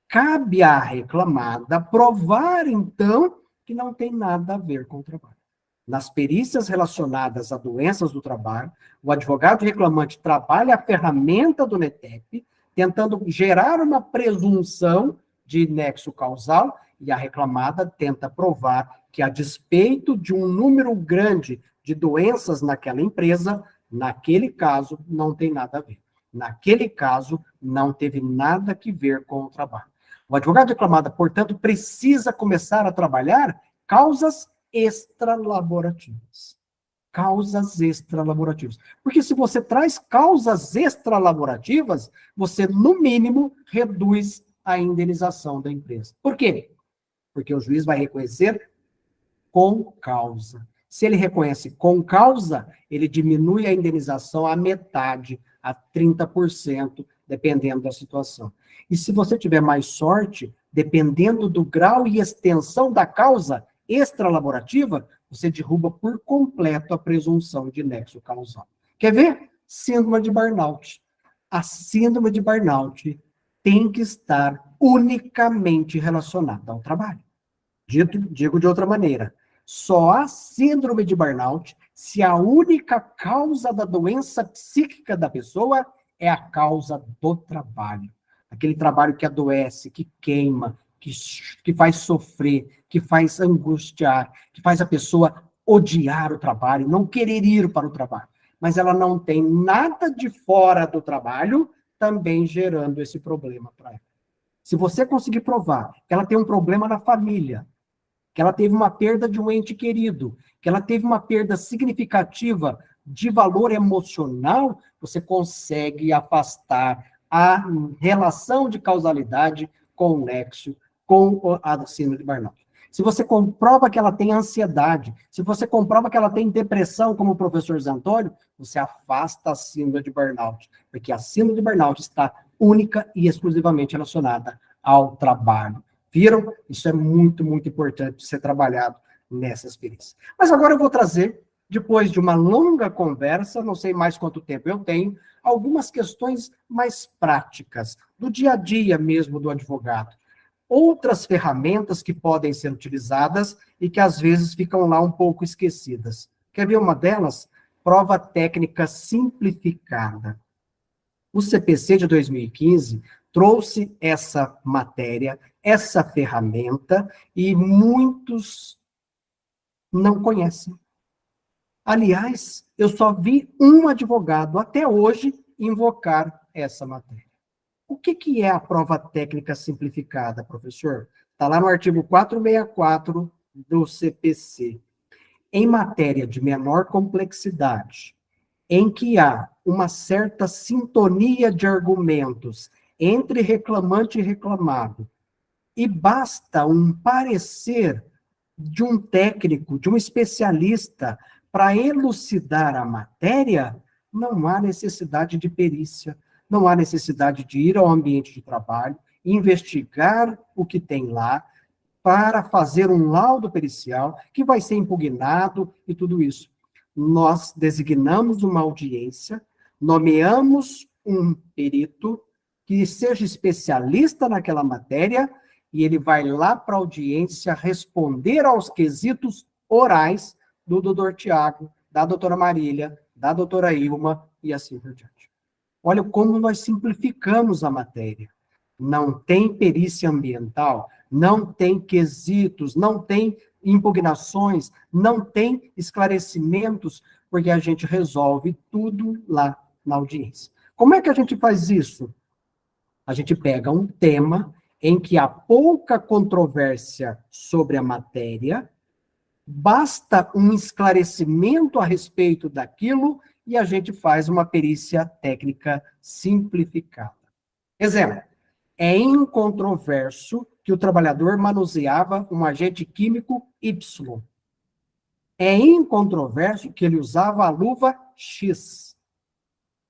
Cabe à reclamada provar, então, que não tem nada a ver com o trabalho. Nas perícias relacionadas a doenças do trabalho, o advogado reclamante trabalha a ferramenta do NETEP, tentando gerar uma presunção de nexo causal, e a reclamada tenta provar que, a despeito de um número grande de doenças naquela empresa, naquele caso, não tem nada a ver. Naquele caso, não teve nada que ver com o trabalho. O advogado reclamado, portanto, precisa começar a trabalhar causas extralaborativas. Causas extralaborativas. Porque se você traz causas extralaborativas, você, no mínimo, reduz a indenização da empresa. Por quê? Porque o juiz vai reconhecer com causa. Se ele reconhece com causa, ele diminui a indenização à metade, a 30%, dependendo da situação. E se você tiver mais sorte, dependendo do grau e extensão da causa extralaborativa, você derruba por completo a presunção de nexo causal. Quer ver? Síndrome de burnout. A síndrome de burnout tem que estar unicamente relacionada ao trabalho. Digo de outra maneira, só há síndrome de burnout se a única causa da doença psíquica da pessoa é a causa do trabalho. Aquele trabalho que adoece, que queima, que faz sofrer, que faz angustiar, que faz a pessoa odiar o trabalho, não querer ir para o trabalho. Mas ela não tem nada de fora do trabalho também gerando esse problema para ela. Se você conseguir provar que ela tem um problema na família, que ela teve uma perda de um ente querido, que ela teve uma perda significativa de valor emocional, você consegue afastar a relação de causalidade com o nexo, com a síndrome de burnout. Se você comprova que ela tem ansiedade, se você comprova que ela tem depressão, como o professor Zé Antônio, você afasta a síndrome de burnout, porque a síndrome de burnout está única e exclusivamente relacionada ao trabalho. Viram? Isso é muito, muito importante ser trabalhado nessas perícias. Mas agora eu vou trazer, depois de uma longa conversa, não sei mais quanto tempo eu tenho, algumas questões mais práticas, do dia a dia mesmo do advogado. Outras ferramentas que podem ser utilizadas e que às vezes ficam lá um pouco esquecidas. Quer ver uma delas? Prova técnica simplificada. O CPC de 2015 trouxe essa matéria, essa ferramenta, e muitos não conhecem. Aliás, eu só vi um advogado até hoje invocar essa matéria. O que é a prova técnica simplificada, professor? Está lá no artigo 464 do CPC. Em matéria de menor complexidade, em que há uma certa sintonia de argumentos entre reclamante e reclamado, e basta um parecer de um técnico, de um especialista, para elucidar a matéria, não há necessidade de perícia, não há necessidade de ir ao ambiente de trabalho, investigar o que tem lá, para fazer um laudo pericial, que vai ser impugnado e tudo isso. Nós designamos uma audiência, nomeamos um perito que seja especialista naquela matéria, e ele vai lá para a audiência responder aos quesitos orais do doutor Tiago, da doutora Marília, da doutora Ilma, e assim por diante. Olha como nós simplificamos a matéria. Não tem perícia ambiental, não tem quesitos, não tem impugnações, não tem esclarecimentos, porque a gente resolve tudo lá na audiência. Como é que a gente faz isso? A gente pega um tema em que há pouca controvérsia sobre a matéria, basta um esclarecimento a respeito daquilo e a gente faz uma perícia técnica simplificada. Exemplo, é incontroverso que o trabalhador manuseava um agente químico Y. É incontroverso que ele usava a luva X.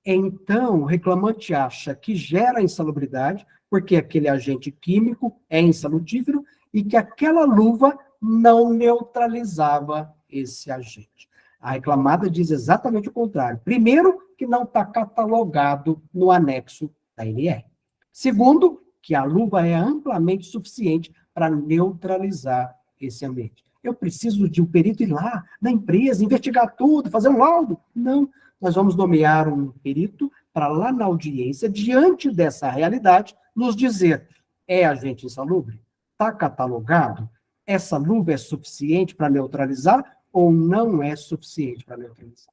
Então, o reclamante acha que gera insalubridade, porque aquele agente químico é insalutífero e que aquela luva não neutralizava esse agente. A reclamada diz exatamente o contrário. Primeiro, que não está catalogado no anexo da NR. Segundo, que a luva é amplamente suficiente para neutralizar esse ambiente. Eu preciso de um perito ir lá na empresa, investigar tudo, fazer um laudo? Não. Nós vamos nomear um perito para lá na audiência, diante dessa realidade, nos dizer, é agente insalubre? Está catalogado? Essa luva é suficiente para neutralizar ou não é suficiente para neutralizar?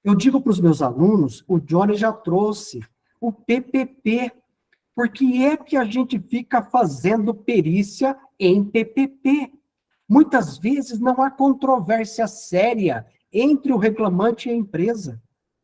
Eu digo para os meus alunos, o Johnny já trouxe o PPP. Por que é que a gente fica fazendo perícia em PPP? Muitas vezes não há controvérsia séria entre o reclamante e a empresa.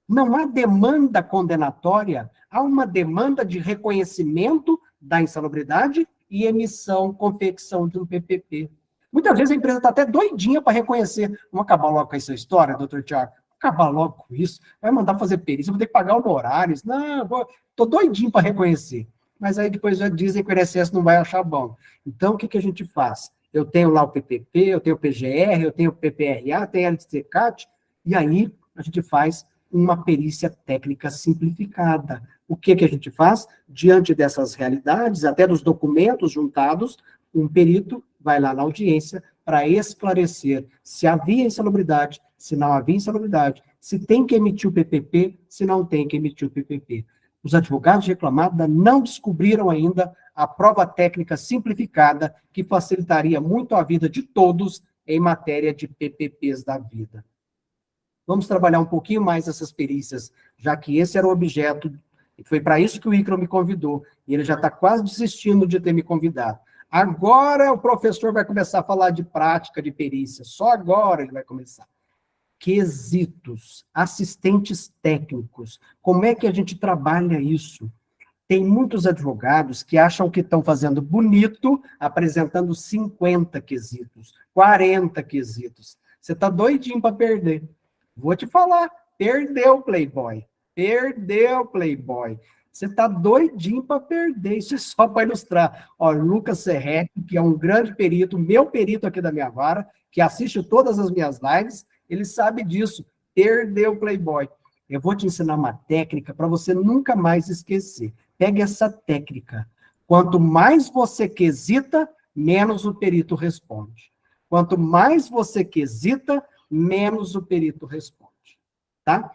Não há demanda condenatória, há uma demanda de reconhecimento da insalubridade e emissão, confecção de um PPP. Muitas vezes a empresa está até doidinha para reconhecer. Vamos acabar logo com essa história, doutor Tiago? Acabar logo com isso. Vai mandar fazer perícia, vou ter que pagar honorários. Não, estou doidinho para reconhecer. Mas aí depois já dizem que o INSS não vai achar bom. Então, o que a gente faz? Eu tenho lá o PPP, eu tenho o PGR, eu tenho o PPRA, tenho a LTCAT, e aí a gente faz uma perícia técnica simplificada. O que a gente faz? Diante dessas realidades, até dos documentos juntados, um perito vai lá na audiência para esclarecer se havia insalubridade, se não havia insalubridade, se tem que emitir o PPP, se não tem que emitir o PPP. Os advogados de reclamada não descobriram ainda a prova técnica simplificada que facilitaria muito a vida de todos em matéria de PPPs da vida. Vamos trabalhar um pouquinho mais essas perícias, já que esse era o objeto, e foi para isso que o Icaro me convidou, e ele já está quase desistindo de ter me convidado. Agora o professor vai começar a falar de prática de perícia, só agora ele vai começar. Quesitos, assistentes técnicos, como é que a gente trabalha isso? Tem muitos advogados que acham que estão fazendo bonito, apresentando 50 quesitos, 40 quesitos. Você está doidinho para perder. Vou te falar, perdeu, Playboy. Perdeu, Playboy. Você está doidinho para perder, isso é só para ilustrar. Ó, Lucas Serretti, que é um grande perito, meu perito aqui da minha vara, que assiste todas as minhas lives, ele sabe disso. Perdeu o Playboy. Eu vou te ensinar uma técnica para você nunca mais esquecer. Pegue essa técnica. Quanto mais você quesita, menos o perito responde. Quanto mais você quesita, menos o perito responde. Tá?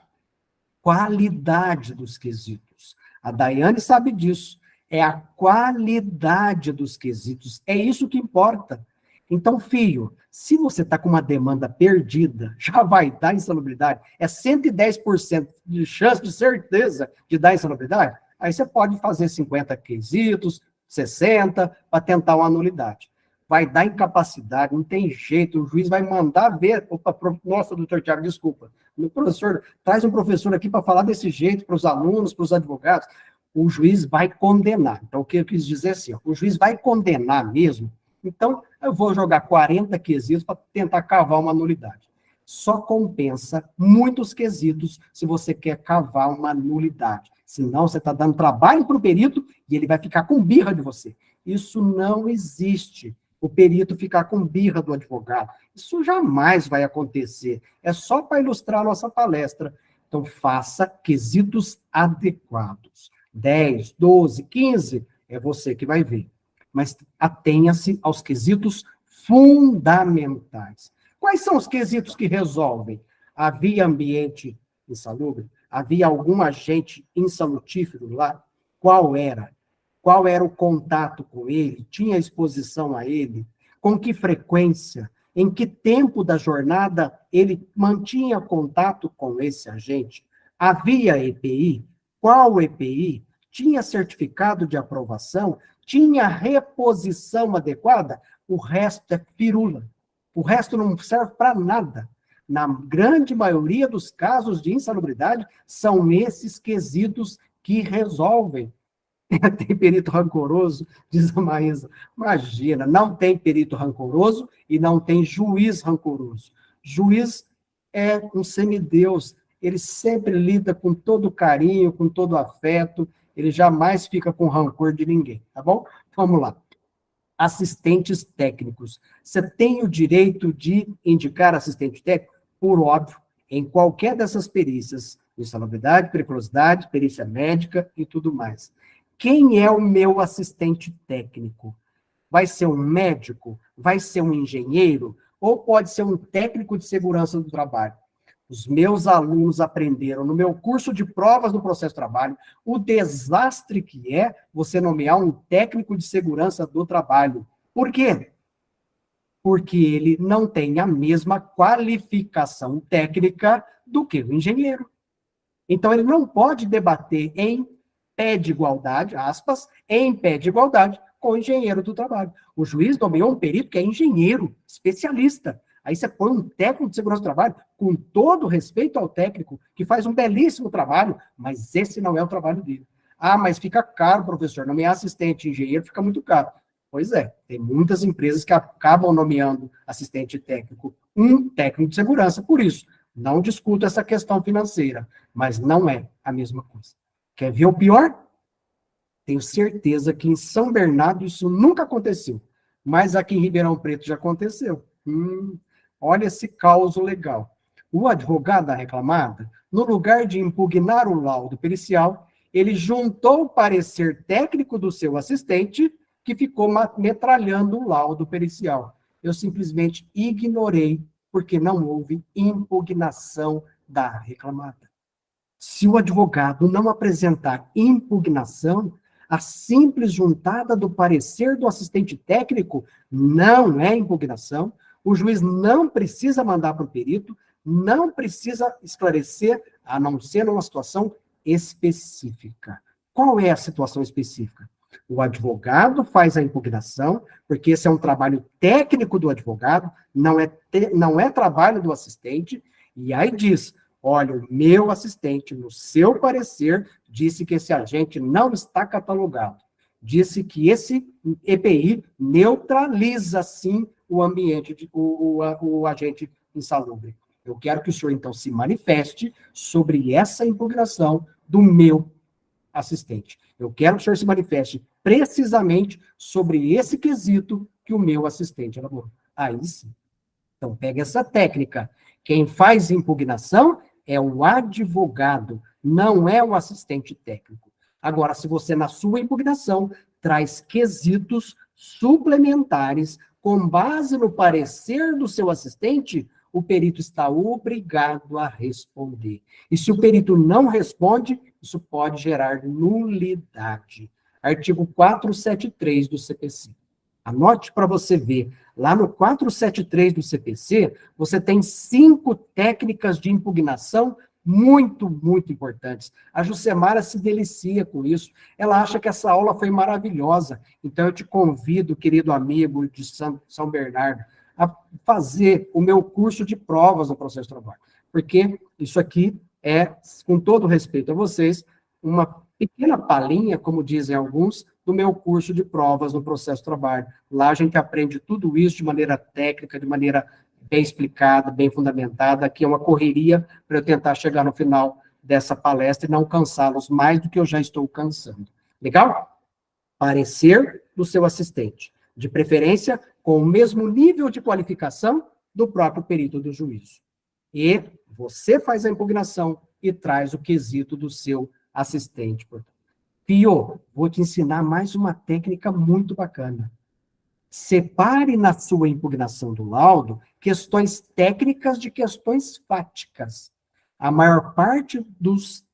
Qualidade dos quesitos. A Daiane sabe disso. É a qualidade dos quesitos. É isso que importa. Então, filho, se você está com uma demanda perdida, já vai dar insalubridade, é 110% de chance de certeza de dar insalubridade, aí você pode fazer 50 quesitos, 60, para tentar uma nulidade. Vai dar incapacidade, não tem jeito, o juiz vai mandar ver. Opa, nossa, doutor Tiago, desculpa. Meu professor, traz um professor aqui para falar desse jeito para os alunos, para os advogados. O juiz vai condenar. Então, o que eu quis dizer assim, ó, o juiz vai condenar mesmo. Então, eu vou jogar 40 quesitos para tentar cavar uma nulidade. Só compensa muitos quesitos se você quer cavar uma nulidade. Senão, você está dando trabalho para o perito e ele vai ficar com birra de você. Isso não existe. O perito ficar com birra do advogado. Isso jamais vai acontecer. É só para ilustrar a nossa palestra. Então, faça quesitos adequados. 10, 12, 15, é você que vai ver. Mas atenha-se aos quesitos fundamentais. Quais são os quesitos que resolvem? Havia ambiente insalubre? Havia algum agente insalutífero lá? Qual era? Qual era o contato com ele? Tinha exposição a ele? Com que frequência? Em que tempo da jornada ele mantinha contato com esse agente? Havia EPI? Qual EPI? Tinha certificado de aprovação? Tinha reposição adequada? O resto é firula. O resto não serve para nada. Na grande maioria dos casos de insalubridade, são esses quesitos que resolvem. Tem perito rancoroso, diz a Maísa. Imagina, não tem perito rancoroso e não tem juiz rancoroso. Juiz é um semideus, ele sempre lida com todo carinho, com todo afeto, ele jamais fica com rancor de ninguém, tá bom? Vamos lá. Assistentes técnicos. Você tem o direito de indicar assistente técnico? Por óbvio, em qualquer dessas perícias, insalubridade, periculosidade, perícia médica e tudo mais. Quem é o meu assistente técnico? Vai ser um médico? Vai ser um engenheiro? Ou pode ser um técnico de segurança do trabalho? Os meus alunos aprenderam no meu curso de provas do processo de trabalho o desastre que é você nomear um técnico de segurança do trabalho. Por quê? Porque ele não tem a mesma qualificação técnica do que o engenheiro. Então, ele não pode debater em pé de igualdade, aspas, em pé de igualdade com o engenheiro do trabalho. O juiz nomeou um perito que é engenheiro, especialista. Aí você põe um técnico de segurança do trabalho, com todo respeito ao técnico, que faz um belíssimo trabalho, mas esse não é o trabalho dele. Ah, mas fica caro, professor, nomear assistente engenheiro fica muito caro. Pois é, tem muitas empresas que acabam nomeando assistente técnico, um técnico de segurança, por isso. Não discuto essa questão financeira, mas não é a mesma coisa. Quer ver o pior? Tenho certeza que em São Bernardo isso nunca aconteceu, mas aqui em Ribeirão Preto já aconteceu. Olha esse caos legal. O advogado da reclamada, no lugar de impugnar o laudo pericial, ele juntou o parecer técnico do seu assistente, que ficou metralhando o laudo pericial. Eu simplesmente ignorei, porque não houve impugnação da reclamada. Se o advogado não apresentar impugnação, a simples juntada do parecer do assistente técnico não é impugnação, o juiz não precisa mandar para o perito, não precisa esclarecer, a não ser numa situação específica. Qual é a situação específica? O advogado faz a impugnação, porque esse é um trabalho técnico do advogado, não é trabalho do assistente, e aí diz, olha, o meu assistente, no seu parecer, disse que esse agente não está catalogado. Disse que esse EPI neutraliza, sim, o ambiente, o agente insalubre. Eu quero que o senhor, então, se manifeste sobre essa impugnação do meu assistente. Eu quero que o senhor se manifeste precisamente sobre esse quesito que o meu assistente elaborou. Aí sim. Então, pega essa técnica. Quem faz impugnação é o advogado, não é o assistente técnico. Agora, se você, na sua impugnação, traz quesitos suplementares com base no parecer do seu assistente, o perito está obrigado a responder. E se o perito não responde, isso pode gerar nulidade. Artigo 473 do CPC. Anote para você ver. Lá no 473 do CPC, você tem 5 técnicas de impugnação muito, muito importantes. A Jucemara se delicia com isso. Ela acha que essa aula foi maravilhosa. Então, eu te convido, querido amigo de São Bernardo, a fazer o meu curso de provas no processo de trabalho. Porque isso aqui é, com todo respeito a vocês, uma pequena palhinha, como dizem alguns, do meu curso de provas no processo de trabalho. Lá a gente aprende tudo isso de maneira técnica, de maneira bem explicada, bem fundamentada. Aqui é uma correria para eu tentar chegar no final dessa palestra e não cansá-los mais do que eu já estou cansando. Legal? Parecer do seu assistente. De preferência, com o mesmo nível de qualificação do próprio perito do juízo. E você faz a impugnação e traz o quesito do seu assistente, portanto. Pio, vou te ensinar mais uma técnica muito bacana. Separe na sua impugnação do laudo questões técnicas de questões fáticas. A maior parte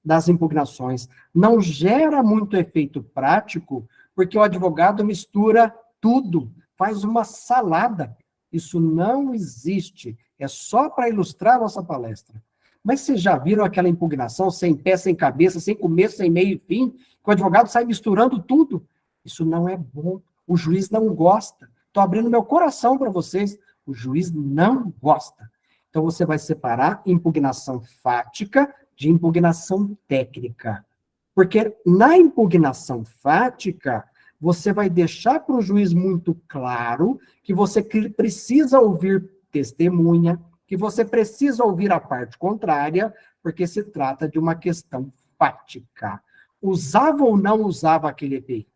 das impugnações não gera muito efeito prático, porque o advogado mistura tudo, faz uma salada. Isso não existe. É só para ilustrar a nossa palestra. Mas vocês já viram aquela impugnação sem pé, sem cabeça, sem começo, sem meio e fim, que o advogado sai misturando tudo? Isso não é bom. O juiz não gosta. Estou abrindo meu coração para vocês. O juiz não gosta. Então, você vai separar impugnação fática de impugnação técnica. Porque na impugnação fática, você vai deixar para o juiz muito claro que você precisa ouvir testemunha, que você precisa ouvir a parte contrária, porque se trata de uma questão fática. Usava ou não usava aquele EPI?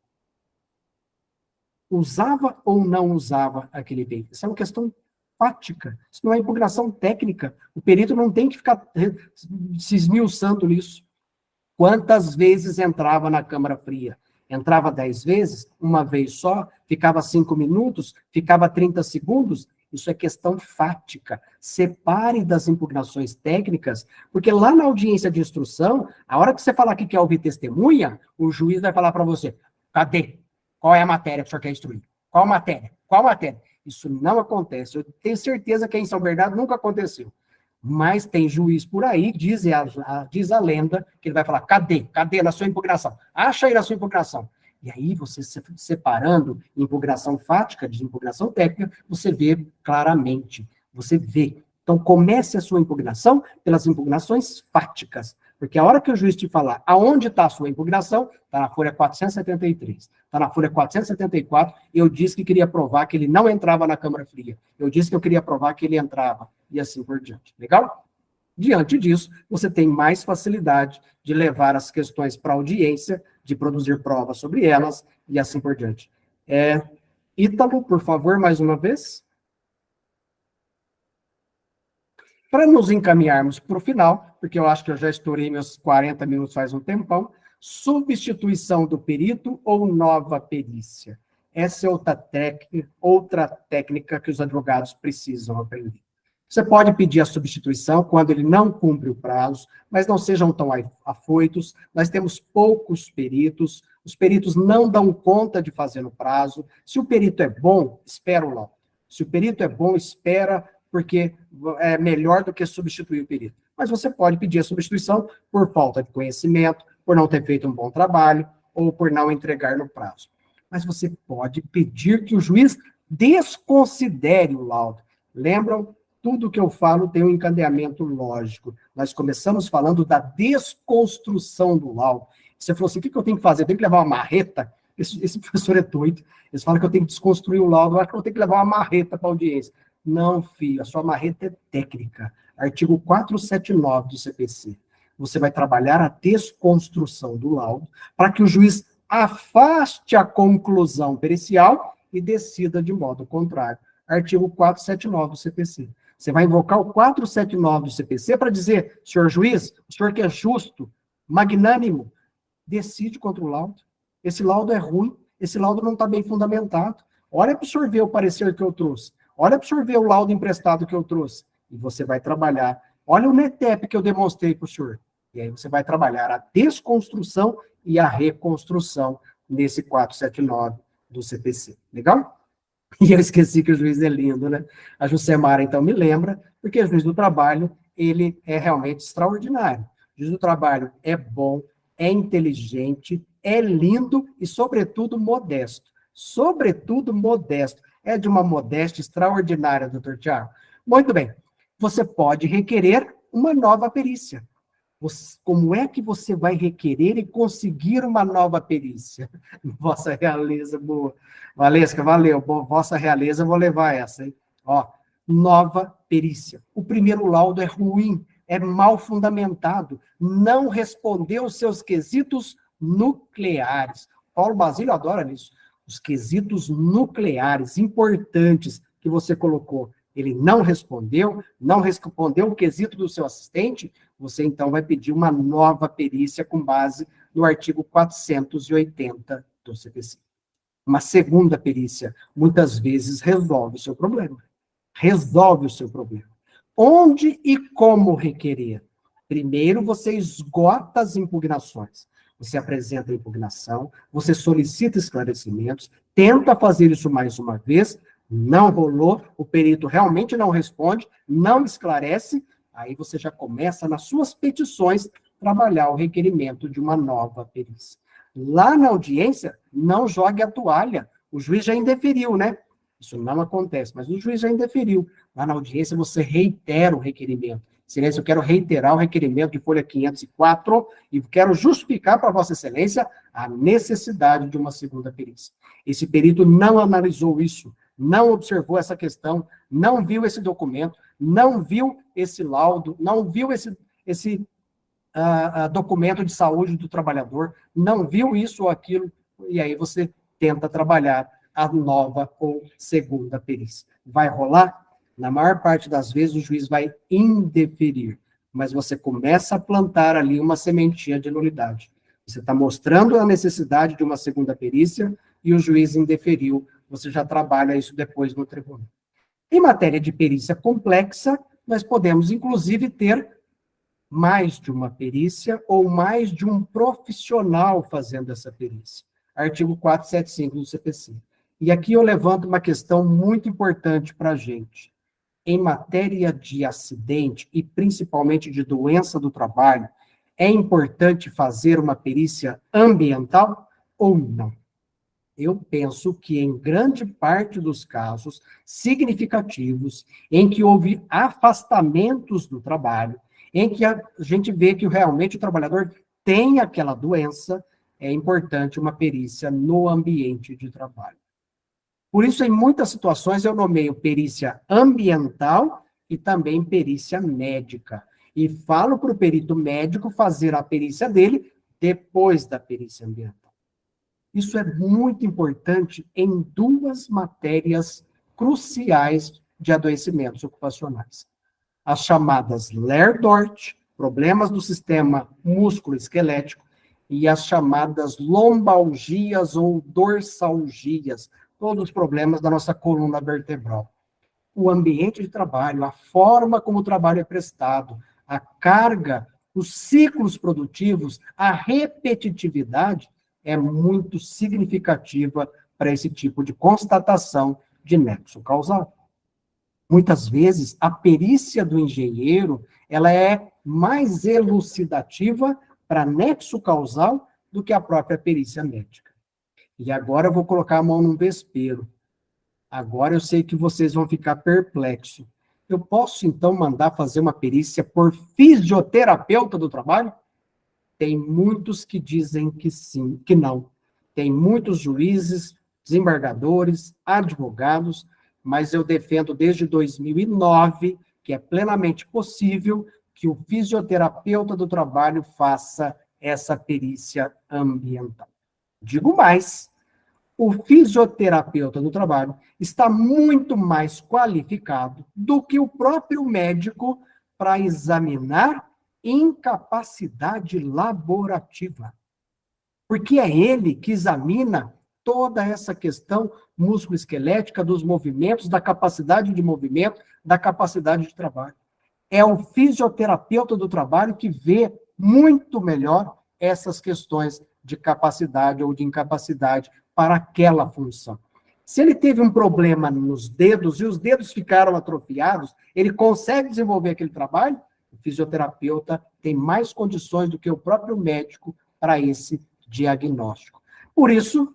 Usava ou não usava aquele EPI? Isso é uma questão fática. Isso não é impugnação técnica. O perito não tem que ficar se esmiuçando nisso. Quantas vezes entrava na câmara fria? Entrava 10 vezes? Uma vez só? Ficava 5 minutos? Ficava 30 segundos? Isso é questão fática. Separe das impugnações técnicas, porque lá na audiência de instrução, a hora que você falar que quer ouvir testemunha, o juiz vai falar para você, cadê? Qual é a matéria que o senhor quer instruir? Qual matéria? Qual matéria? Isso não acontece. Eu tenho certeza que em São Bernardo nunca aconteceu. Mas tem juiz por aí, diz a lenda, que ele vai falar, cadê? Cadê na sua impugnação? Acha aí na sua impugnação. E aí, você separando impugnação fática de impugnação técnica, você vê claramente, você vê. Então, comece a sua impugnação pelas impugnações fáticas, porque a hora que o juiz te falar aonde está a sua impugnação, está na folha 473, está na folha 474, eu disse que queria provar que ele não entrava na Câmara Fria, eu disse que eu queria provar que ele entrava, e assim por diante. Legal? Diante disso, você tem mais facilidade de levar as questões para audiência, de produzir provas sobre elas, e assim por diante. Ítalo, por favor, mais uma vez. Para nos encaminharmos para o final, porque eu acho que eu já estourei meus 40 minutos faz um tempão, substituição do perito ou nova perícia? Essa é outra técnica que os advogados precisam aprender. Você pode pedir a substituição quando ele não cumpre o prazo, mas não sejam tão afoitos. Nós temos poucos peritos, os peritos não dão conta de fazer no prazo. Se o perito é bom, espera o laudo. Se o perito é bom, espera, porque é melhor do que substituir o perito. Mas você pode pedir a substituição por falta de conhecimento, por não ter feito um bom trabalho, ou por não entregar no prazo. Mas você pode pedir que o juiz desconsidere o laudo. Lembram? Tudo que eu falo tem um encadeamento lógico. Nós começamos falando da desconstrução do laudo. Você falou assim, o que eu tenho que fazer? Eu tenho que levar uma marreta? Esse professor é doido. Eles falam que eu tenho que desconstruir o laudo. Eu acho que eu tenho que levar uma marreta para a audiência. Não, filho, a sua marreta é técnica. Artigo 479 do CPC. você vai trabalhar a desconstrução do laudo para que o juiz afaste a conclusão pericial e decida de modo contrário. Artigo 479 do CPC. Você vai invocar o 479 do CPC para dizer, senhor juiz, o senhor que é justo, magnânimo, decide contra o laudo. Esse laudo é ruim, esse laudo não está bem fundamentado. Olha para o senhor ver o parecer que eu trouxe. Olha para o senhor ver o laudo emprestado que eu trouxe. E você vai trabalhar. Olha o NETEP que eu demonstrei para o senhor. E aí você vai trabalhar a desconstrução e a reconstrução nesse 479 do CPC. Legal? E eu esqueci que o juiz é lindo, né? A Jucemara, então, me lembra, porque o juiz do trabalho, ele é realmente extraordinário. O juiz do trabalho é bom, é inteligente, é lindo e, sobretudo, modesto. Sobretudo, modesto. É de uma modéstia extraordinária, doutor Tiago. Muito bem. Você pode requerer uma nova perícia. Como é que você vai requerer e conseguir uma nova perícia? Vossa Realeza, boa. Valesca, valeu. Vossa Realeza, eu vou levar essa, hein? Ó, nova perícia. O primeiro laudo é ruim, é mal fundamentado, não respondeu os seus quesitos nucleares. Paulo Basílio adora isso. Os quesitos nucleares importantes que você colocou. Ele não respondeu o quesito do seu assistente, você então vai pedir uma nova perícia com base no artigo 480 do CPC. Uma segunda perícia, muitas vezes, resolve o seu problema. Resolve o seu problema. Onde e como requerer? Primeiro, você esgota as impugnações. Você apresenta a impugnação, você solicita esclarecimentos, tenta fazer isso mais uma vez, não rolou, o perito realmente não responde, não esclarece, aí você já começa, nas suas petições, trabalhar o requerimento de uma nova perícia. Lá na audiência, não jogue a toalha, o juiz já indeferiu, né? Isso não acontece, mas o juiz já indeferiu. Lá na audiência, você reitera o requerimento. Excelência, eu quero reiterar o requerimento de folha 504 e quero justificar para Vossa Excelência a necessidade de uma segunda perícia. Esse perito não analisou isso, não observou essa questão, não viu esse documento, não viu esse laudo, não viu esse documento de saúde do trabalhador, não viu isso ou aquilo, e aí você tenta trabalhar a nova ou segunda perícia. Vai rolar? Na maior parte das vezes, o juiz vai indeferir, mas você começa a plantar ali uma sementinha de nulidade. Você está mostrando a necessidade de uma segunda perícia e o juiz indeferiu, você já trabalha isso depois no tribunal. Em matéria de perícia complexa, nós podemos, inclusive, ter mais de uma perícia ou mais de um profissional fazendo essa perícia. Artigo 475 do CPC. E aqui eu levanto uma questão muito importante para a gente. Em matéria de acidente e principalmente de doença do trabalho, é importante fazer uma perícia ambiental ou não? Eu penso que em grande parte dos casos significativos, em que houve afastamentos do trabalho, em que a gente vê que realmente o trabalhador tem aquela doença, é importante uma perícia no ambiente de trabalho. Por isso, em muitas situações, eu nomeio perícia ambiental e também perícia médica. E falo para o perito médico fazer a perícia dele depois da perícia ambiental. Isso é muito importante em duas matérias cruciais de adoecimentos ocupacionais. As chamadas Ler-Dort, problemas do sistema músculo-esquelético, e as chamadas lombalgias ou dorsalgias, todos os problemas da nossa coluna vertebral. O ambiente de trabalho, a forma como o trabalho é prestado, a carga, os ciclos produtivos, a repetitividade é muito significativa para esse tipo de constatação de nexo causal. Muitas vezes, a perícia do engenheiro, ela é mais elucidativa para nexo causal do que a própria perícia médica. E agora eu vou colocar a mão num vespeiro. Agora eu sei que vocês vão ficar perplexos. Eu posso, então, mandar fazer uma perícia por fisioterapeuta do trabalho? Tem muitos que dizem que sim, que não. Tem muitos juízes, desembargadores, advogados, mas eu defendo desde 2009 que é plenamente possível que o fisioterapeuta do trabalho faça essa perícia ambiental. Digo mais, o fisioterapeuta do trabalho está muito mais qualificado do que o próprio médico para examinar incapacidade laborativa. Porque é ele que examina toda essa questão musculoesquelética dos movimentos, da capacidade de movimento, da capacidade de trabalho. É o fisioterapeuta do trabalho que vê muito melhor essas questões de capacidade ou de incapacidade para aquela função. Se ele teve um problema nos dedos e os dedos ficaram atrofiados, ele consegue desenvolver aquele trabalho? O fisioterapeuta tem mais condições do que o próprio médico para esse diagnóstico. Por isso,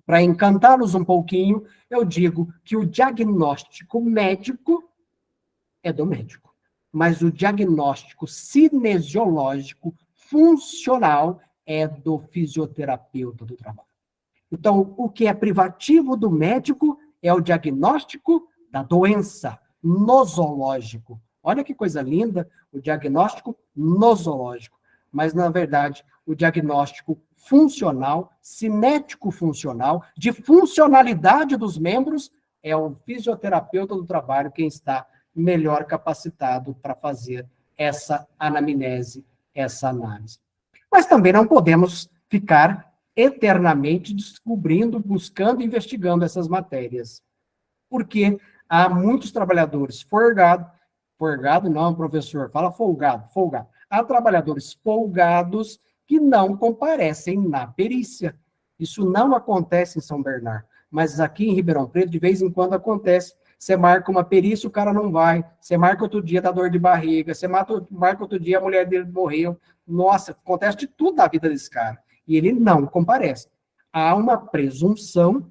para encantá-los um pouquinho, eu digo que o diagnóstico médico é do médico, mas o diagnóstico cinesiológico funcional é do fisioterapeuta do trabalho. Então, o que é privativo do médico é o diagnóstico da doença, nosológico. Olha que coisa linda, o diagnóstico nosológico. Mas, na verdade, o diagnóstico funcional, cinético-funcional, de funcionalidade dos membros, é o fisioterapeuta do trabalho quem está melhor capacitado para fazer essa anamnese, essa análise. Mas também não podemos ficar eternamente descobrindo, buscando, investigando essas matérias. Porque há muitos trabalhadores forgado não, professor, fala folgado. Há trabalhadores folgados que não comparecem na perícia. Isso não acontece em São Bernardo, mas aqui em Ribeirão Preto, de vez em quando acontece. Você marca uma perícia, o cara não vai. Você marca outro dia, dá dor de barriga. Você marca outro dia, a mulher dele morreu. Nossa, acontece de tudo na vida desse cara. E ele não comparece. Há uma presunção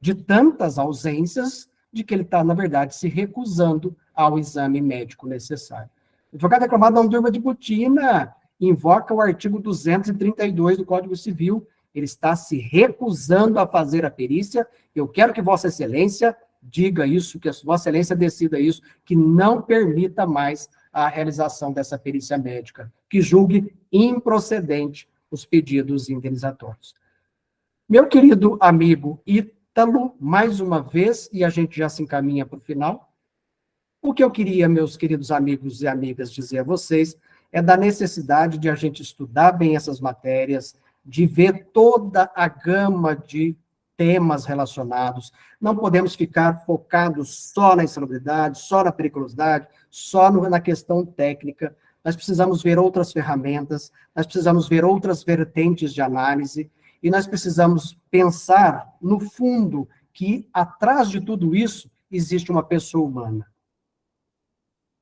de tantas ausências de que ele está, na verdade, se recusando ao exame médico necessário. O advogado reclamado não durma de botina, invoca o artigo 232 do Código Civil. Ele está se recusando a fazer a perícia. Eu quero que Vossa Excelência diga isso, que Vossa Excelência decida isso, que não permita mais a realização dessa perícia médica, que julgue improcedente os pedidos indenizatórios. Meu querido amigo Ítalo, mais uma vez, e a gente já se encaminha para o final, o que eu queria, meus queridos amigos e amigas, dizer a vocês é da necessidade de a gente estudar bem essas matérias, de ver toda a gama de temas relacionados. Não podemos ficar focados só na insalubridade, só na periculosidade, só na questão técnica. Nós precisamos ver outras ferramentas, nós precisamos ver outras vertentes de análise, e nós precisamos pensar, no fundo, que atrás de tudo isso existe uma pessoa humana.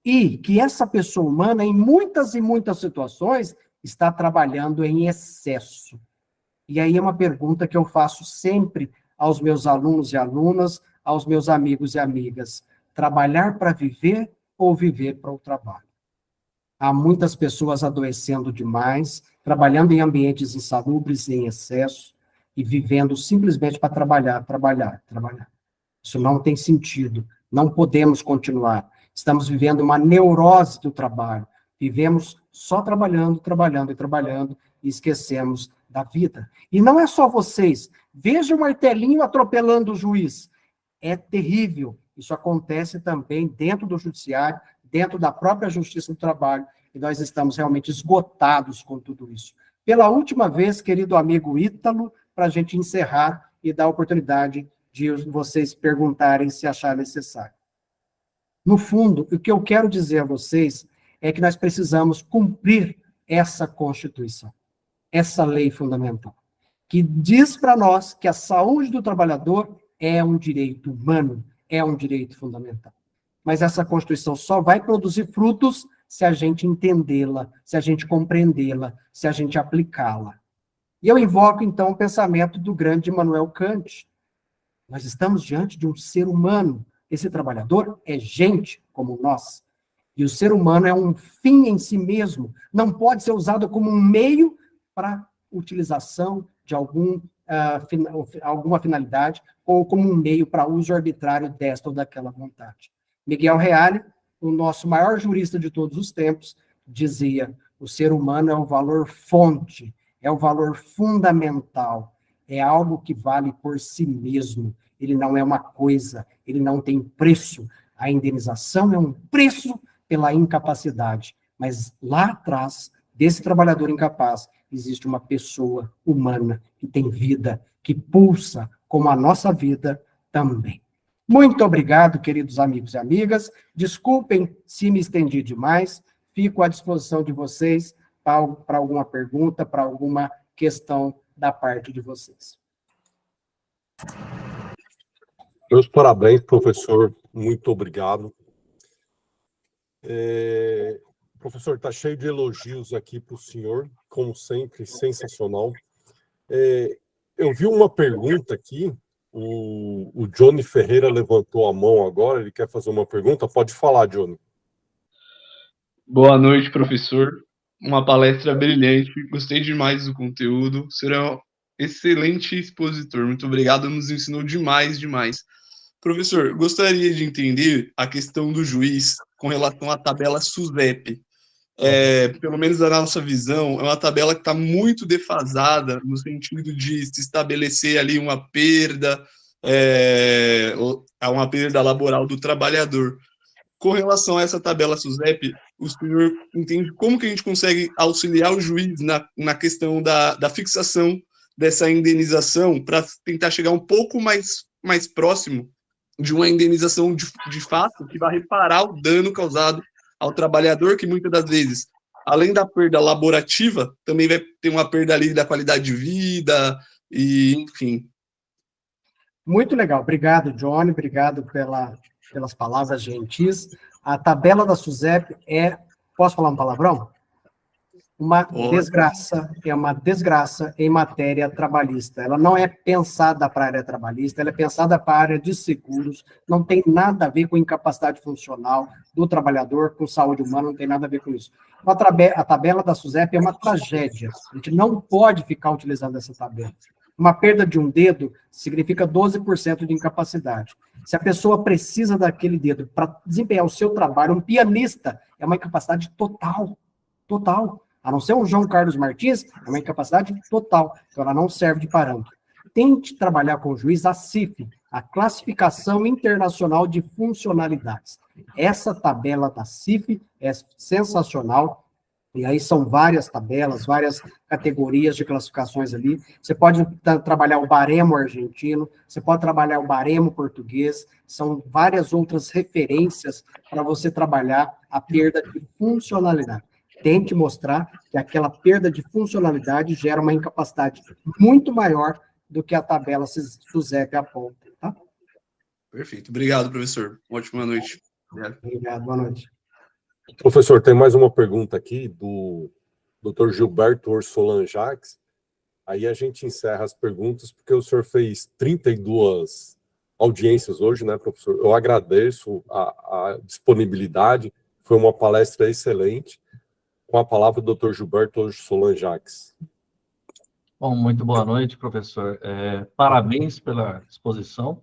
E que essa pessoa humana, em muitas e muitas situações, está trabalhando em excesso. E aí é uma pergunta que eu faço sempre aos meus alunos e alunas, aos meus amigos e amigas. Trabalhar para viver ou viver para o trabalho? Há muitas pessoas adoecendo demais, trabalhando em ambientes insalubres e em excesso, e vivendo simplesmente para trabalhar. Isso não tem sentido. Não podemos continuar. Estamos vivendo uma neurose do trabalho. Vivemos só trabalhando, e esquecemos da vida. E não é só vocês. Veja o martelinho atropelando o juiz. É terrível. Isso acontece também dentro do judiciário, dentro da própria Justiça do Trabalho, e nós estamos realmente esgotados com tudo isso. Pela última vez, querido amigo Ítalo, para a gente encerrar e dar a oportunidade de vocês perguntarem se achar necessário. No fundo, o que eu quero dizer a vocês é que nós precisamos cumprir essa Constituição, essa lei fundamental, que diz para nós que a saúde do trabalhador é um direito humano, é um direito fundamental. Mas essa Constituição só vai produzir frutos se a gente entendê-la, se a gente compreendê-la, se a gente aplicá-la. E eu invoco, então, o pensamento do grande Immanuel Kant. Nós estamos diante de um ser humano. Esse trabalhador é gente como nós. E o ser humano é um fim em si mesmo. Não pode ser usado como um meio para utilização de alguma finalidade ou como um meio para uso arbitrário desta ou daquela vontade. Miguel Reale, o nosso maior jurista de todos os tempos, dizia: o ser humano é o valor fonte, é o valor fundamental, é algo que vale por si mesmo. Ele não é uma coisa, ele não tem preço. A indenização é um preço pela incapacidade. Mas lá atrás desse trabalhador incapaz, existe uma pessoa humana que tem vida, que pulsa como a nossa vida também. Muito obrigado, queridos amigos e amigas. Desculpem se me estendi demais. Fico à disposição de vocês para alguma pergunta, para alguma questão da parte de vocês. Meus parabéns, professor. Muito obrigado. Professor, está cheio de elogios aqui para o senhor, como sempre, sensacional. Eu vi uma pergunta aqui, o Johnny Ferreira levantou a mão agora, ele quer fazer uma pergunta. Pode falar, Johnny. Boa noite, professor. Uma palestra brilhante, gostei demais do conteúdo. O senhor é um excelente expositor, muito obrigado, nos ensinou demais. Professor, gostaria de entender a questão do juiz com relação à tabela SUSEP. Pelo menos na nossa visão, é uma tabela que está muito defasada no sentido de se estabelecer ali uma perda laboral do trabalhador. Com relação a essa tabela SUSEP, o senhor entende como que a gente consegue auxiliar o juiz na questão da fixação dessa indenização para tentar chegar um pouco mais próximo de uma indenização de fato que vai reparar o dano causado ao trabalhador, que muitas das vezes, além da perda laborativa, também vai ter uma perda ali da qualidade de vida, e enfim. Muito legal. Obrigado, Johnny. Obrigado pelas palavras gentis. A tabela da SUSEP posso falar um palavrão? Uma desgraça em matéria trabalhista. Ela não é pensada para a área trabalhista, ela é pensada para a área de seguros, não tem nada a ver com incapacidade funcional do trabalhador, com saúde humana, não tem nada a ver com isso. A tabela da SUSEP é uma tragédia, a gente não pode ficar utilizando essa tabela. Uma perda de um dedo significa 12% de incapacidade. Se a pessoa precisa daquele dedo para desempenhar o seu trabalho, um pianista é uma incapacidade total. A não ser um João Carlos Martins, é uma incapacidade total. Então, ela não serve de parâmetro. Tente trabalhar com o juiz a CIF, a Classificação Internacional de Funcionalidades. Essa tabela da CIF é sensacional. E aí são várias tabelas, várias categorias de classificações ali. Você pode trabalhar o baremo argentino, você pode trabalhar o baremo português, são várias outras referências para você trabalhar a perda de funcionalidade. Tente mostrar que aquela perda de funcionalidade gera uma incapacidade muito maior do que a tabela SUSEP aponta. Tá? Perfeito. Obrigado, professor. Ótima noite. Obrigado, boa noite. Professor, tem mais uma pergunta aqui do Dr. Gilberto Orsolan Jacques. Aí a gente encerra as perguntas, porque o senhor fez 32 audiências hoje, né, professor? Eu agradeço a disponibilidade, foi uma palestra excelente. Com a palavra, o Dr. Gilberto Orsolan Jacques. Bom, muito boa noite, professor. Parabéns pela exposição.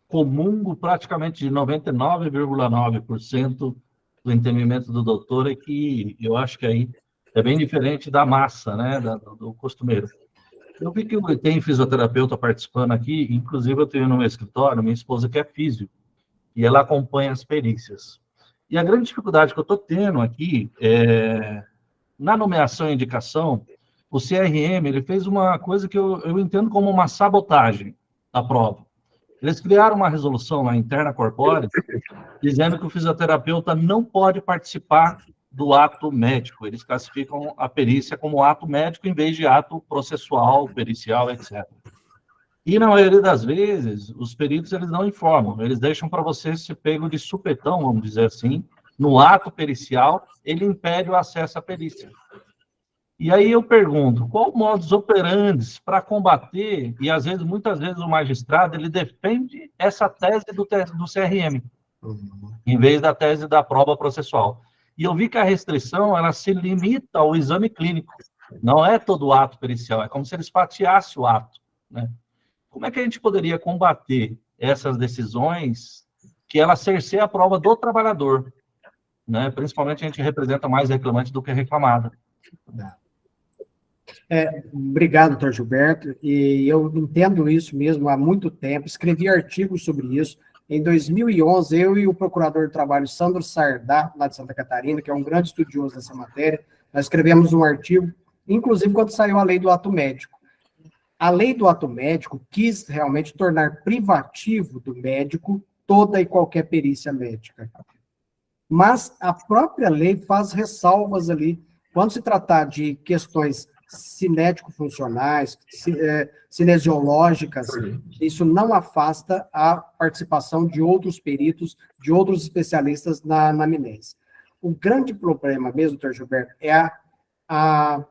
Comungo praticamente de 99,9% do entendimento do doutor, é que eu acho que aí é bem diferente da massa, né, do costumeiro. Eu vi que tem fisioterapeuta participando aqui, inclusive eu tenho no meu escritório, minha esposa que é físio, e ela acompanha as perícias. E a grande dificuldade que eu estou tendo aqui na nomeação e indicação, o CRM ele fez uma coisa que eu entendo como uma sabotagem da prova. Eles criaram uma resolução na interna corpórea dizendo que o fisioterapeuta não pode participar do ato médico. Eles classificam a perícia como ato médico em vez de ato processual, pericial, etc. E, na maioria das vezes, os peritos eles não informam. Eles deixam para você ser pego de supetão, vamos dizer assim, no ato pericial, ele impede o acesso à perícia. E aí eu pergunto, qual o modus operandi para combater, e às vezes, muitas vezes, o magistrado, ele defende essa tese do CRM, em vez da tese da prova processual. E eu vi que a restrição, ela se limita ao exame clínico, não é todo o ato pericial, é como se eles fatiassem o ato, né? Como é que a gente poderia combater essas decisões que ela cerceia a prova do trabalhador? né? Principalmente a gente representa mais reclamante do que reclamada. Obrigado, doutor Gilberto, e eu entendo isso mesmo há muito tempo, escrevi artigos sobre isso. Em 2011, eu e o procurador de trabalho, Sandro Sardá, lá de Santa Catarina, que é um grande estudioso dessa matéria, nós escrevemos um artigo, inclusive quando saiu a lei do ato médico. A lei do ato médico quis realmente tornar privativo do médico toda e qualquer perícia médica. Mas a própria lei faz ressalvas ali, quando se tratar de questões cinético-funcionais, cinesiológicas, isso não afasta a participação de outros peritos, de outros especialistas na anamnese. O grande problema mesmo, doutor Gilberto, é a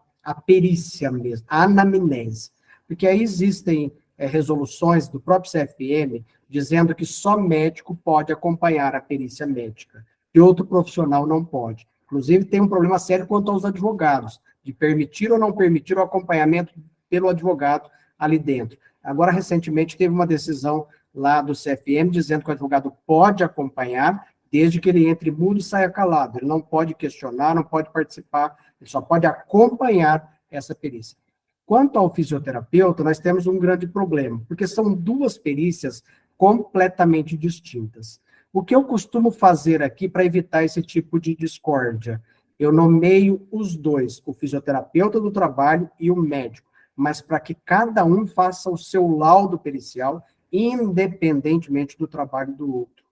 perícia mesmo, a anamnese, porque aí existem resoluções do próprio CFM dizendo que só médico pode acompanhar a perícia médica, e outro profissional não pode. Inclusive, tem um problema sério quanto aos advogados, de permitir ou não permitir o acompanhamento pelo advogado ali dentro. Agora, recentemente, teve uma decisão lá do CFM dizendo que o advogado pode acompanhar, desde que ele entre mudo e saia calado. Ele não pode questionar, não pode participar, ele só pode acompanhar essa perícia. Quanto ao fisioterapeuta, nós temos um grande problema, porque são duas perícias completamente distintas. O que eu costumo fazer aqui para evitar esse tipo de discórdia? Eu nomeio os dois, o fisioterapeuta do trabalho e o médico, mas para que cada um faça o seu laudo pericial, independentemente do trabalho do outro.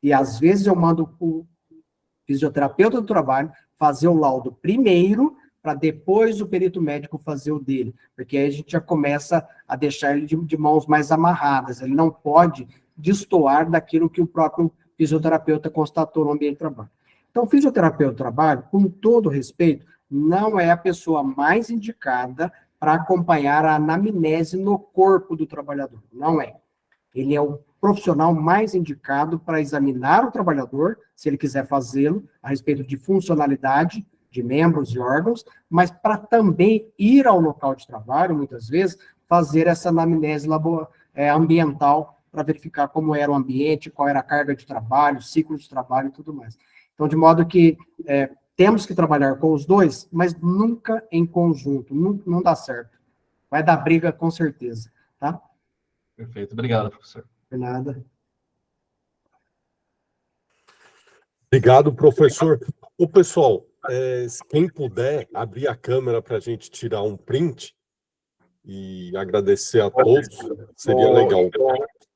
E às vezes eu mando o fisioterapeuta do trabalho fazer o laudo primeiro, para depois o perito médico fazer o dele, porque aí a gente já começa a deixar ele de mãos mais amarradas, ele não pode destoar daquilo que o próprio fisioterapeuta constatou no ambiente de trabalho. Então, o fisioterapeuta do trabalho, com todo respeito, não é a pessoa mais indicada para acompanhar a anamnese no corpo do trabalhador, não é. Ele é o profissional mais indicado para examinar o trabalhador, se ele quiser fazê-lo, a respeito de funcionalidade de membros e órgãos, mas para também ir ao local de trabalho, muitas vezes, fazer essa anamnese ambiental para verificar como era o ambiente, qual era a carga de trabalho, ciclo de trabalho e tudo mais. Então, de modo que temos que trabalhar com os dois, mas nunca em conjunto, não dá certo. Vai dar briga com certeza, tá? Perfeito, obrigado, professor. De nada. Obrigado, professor. Ô, pessoal, quem puder abrir a câmera para a gente tirar um print e agradecer a todos, seria legal.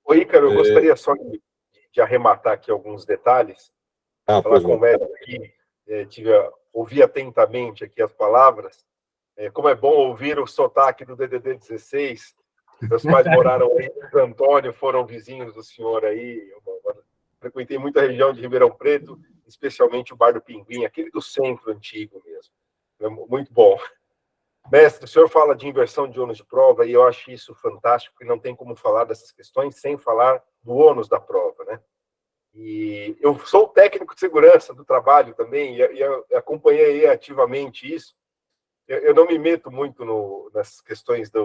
Ô, Ícaro, eu gostaria só de arrematar aqui alguns detalhes. Pela conversa aqui, ouvi atentamente aqui as palavras. Como é bom ouvir o sotaque do DDD 16. Meus pais moraram em Santo Antônio, foram vizinhos do senhor aí. Eu frequentei muita região de Ribeirão Preto, especialmente o Bar do Pinguim, aquele do centro antigo mesmo. É muito bom. Mestre, o senhor fala de inversão de ônus de prova e eu acho isso fantástico, porque não tem como falar dessas questões sem falar do ônus da prova, né? E eu sou técnico de segurança do trabalho também, e eu acompanhei ativamente isso. Eu não me meto muito nessas questões de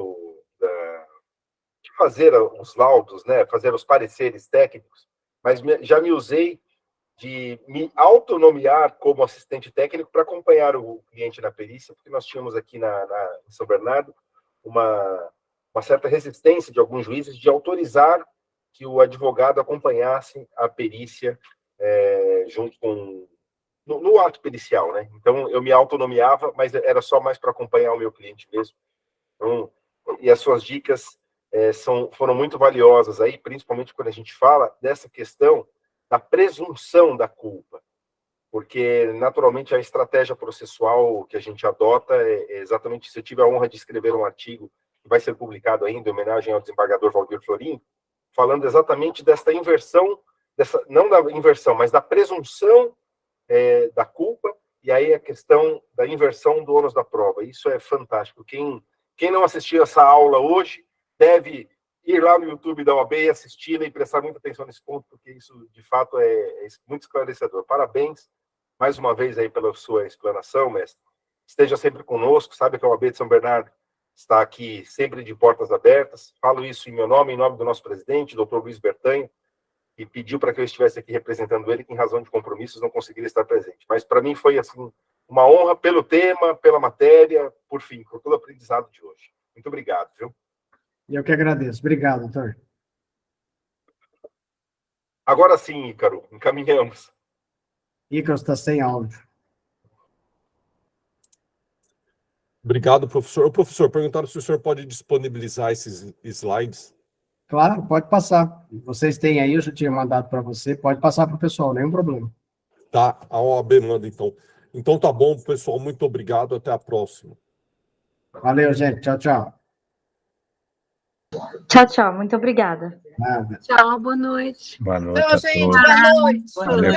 fazer os laudos, né, fazer os pareceres técnicos, mas já me usei de me autonomear como assistente técnico para acompanhar o cliente na perícia, porque nós tínhamos aqui em São Bernardo uma certa resistência de alguns juízes de autorizar que o advogado acompanhasse a perícia junto com no ato pericial, né? Então eu me autonomeava, mas era só mais para acompanhar o meu cliente mesmo. Então, e as suas dicas foram muito valiosas aí, principalmente quando a gente fala dessa questão da presunção da culpa, porque naturalmente a estratégia processual que a gente adota é exatamente isso. Eu tive a honra de escrever um artigo que vai ser publicado ainda em homenagem ao desembargador Valdir Florim, falando exatamente desta inversão, não da inversão, mas da presunção da culpa, e aí a questão da inversão do ônus da prova. Isso é fantástico. Quem não assistiu essa aula hoje deve ir lá no YouTube da OAB e assisti-la e prestar muita atenção nesse ponto, porque isso, de fato, é muito esclarecedor. Parabéns, mais uma vez, aí pela sua explanação, mestre. Esteja sempre conosco, sabe que a OAB de São Bernardo está aqui sempre de portas abertas. Falo isso em meu nome, em nome do nosso presidente, doutor Luiz Bertanho. e pediu para que eu estivesse aqui representando ele, que em razão de compromissos não conseguiria estar presente. Mas para mim foi assim uma honra pelo tema, pela matéria, por fim, por todo o aprendizado de hoje. Muito obrigado, viu? Eu que agradeço. Obrigado, doutor. Agora sim, Ícaro, encaminhamos. Ícaro está sem áudio. Obrigado, professor. Ô, professor, perguntaram se o senhor pode disponibilizar esses slides. Claro, pode passar. Vocês têm aí, eu já tinha mandado para você, pode passar para o pessoal, nenhum problema. Tá, a OAB manda, então. Então tá bom, pessoal, muito obrigado, até a próxima. Valeu, gente. Tchau, tchau. Tchau, tchau. Muito obrigada. Nada. Tchau, boa noite. Boa noite Tchau, a gente. todos. Boa noite. Valeu.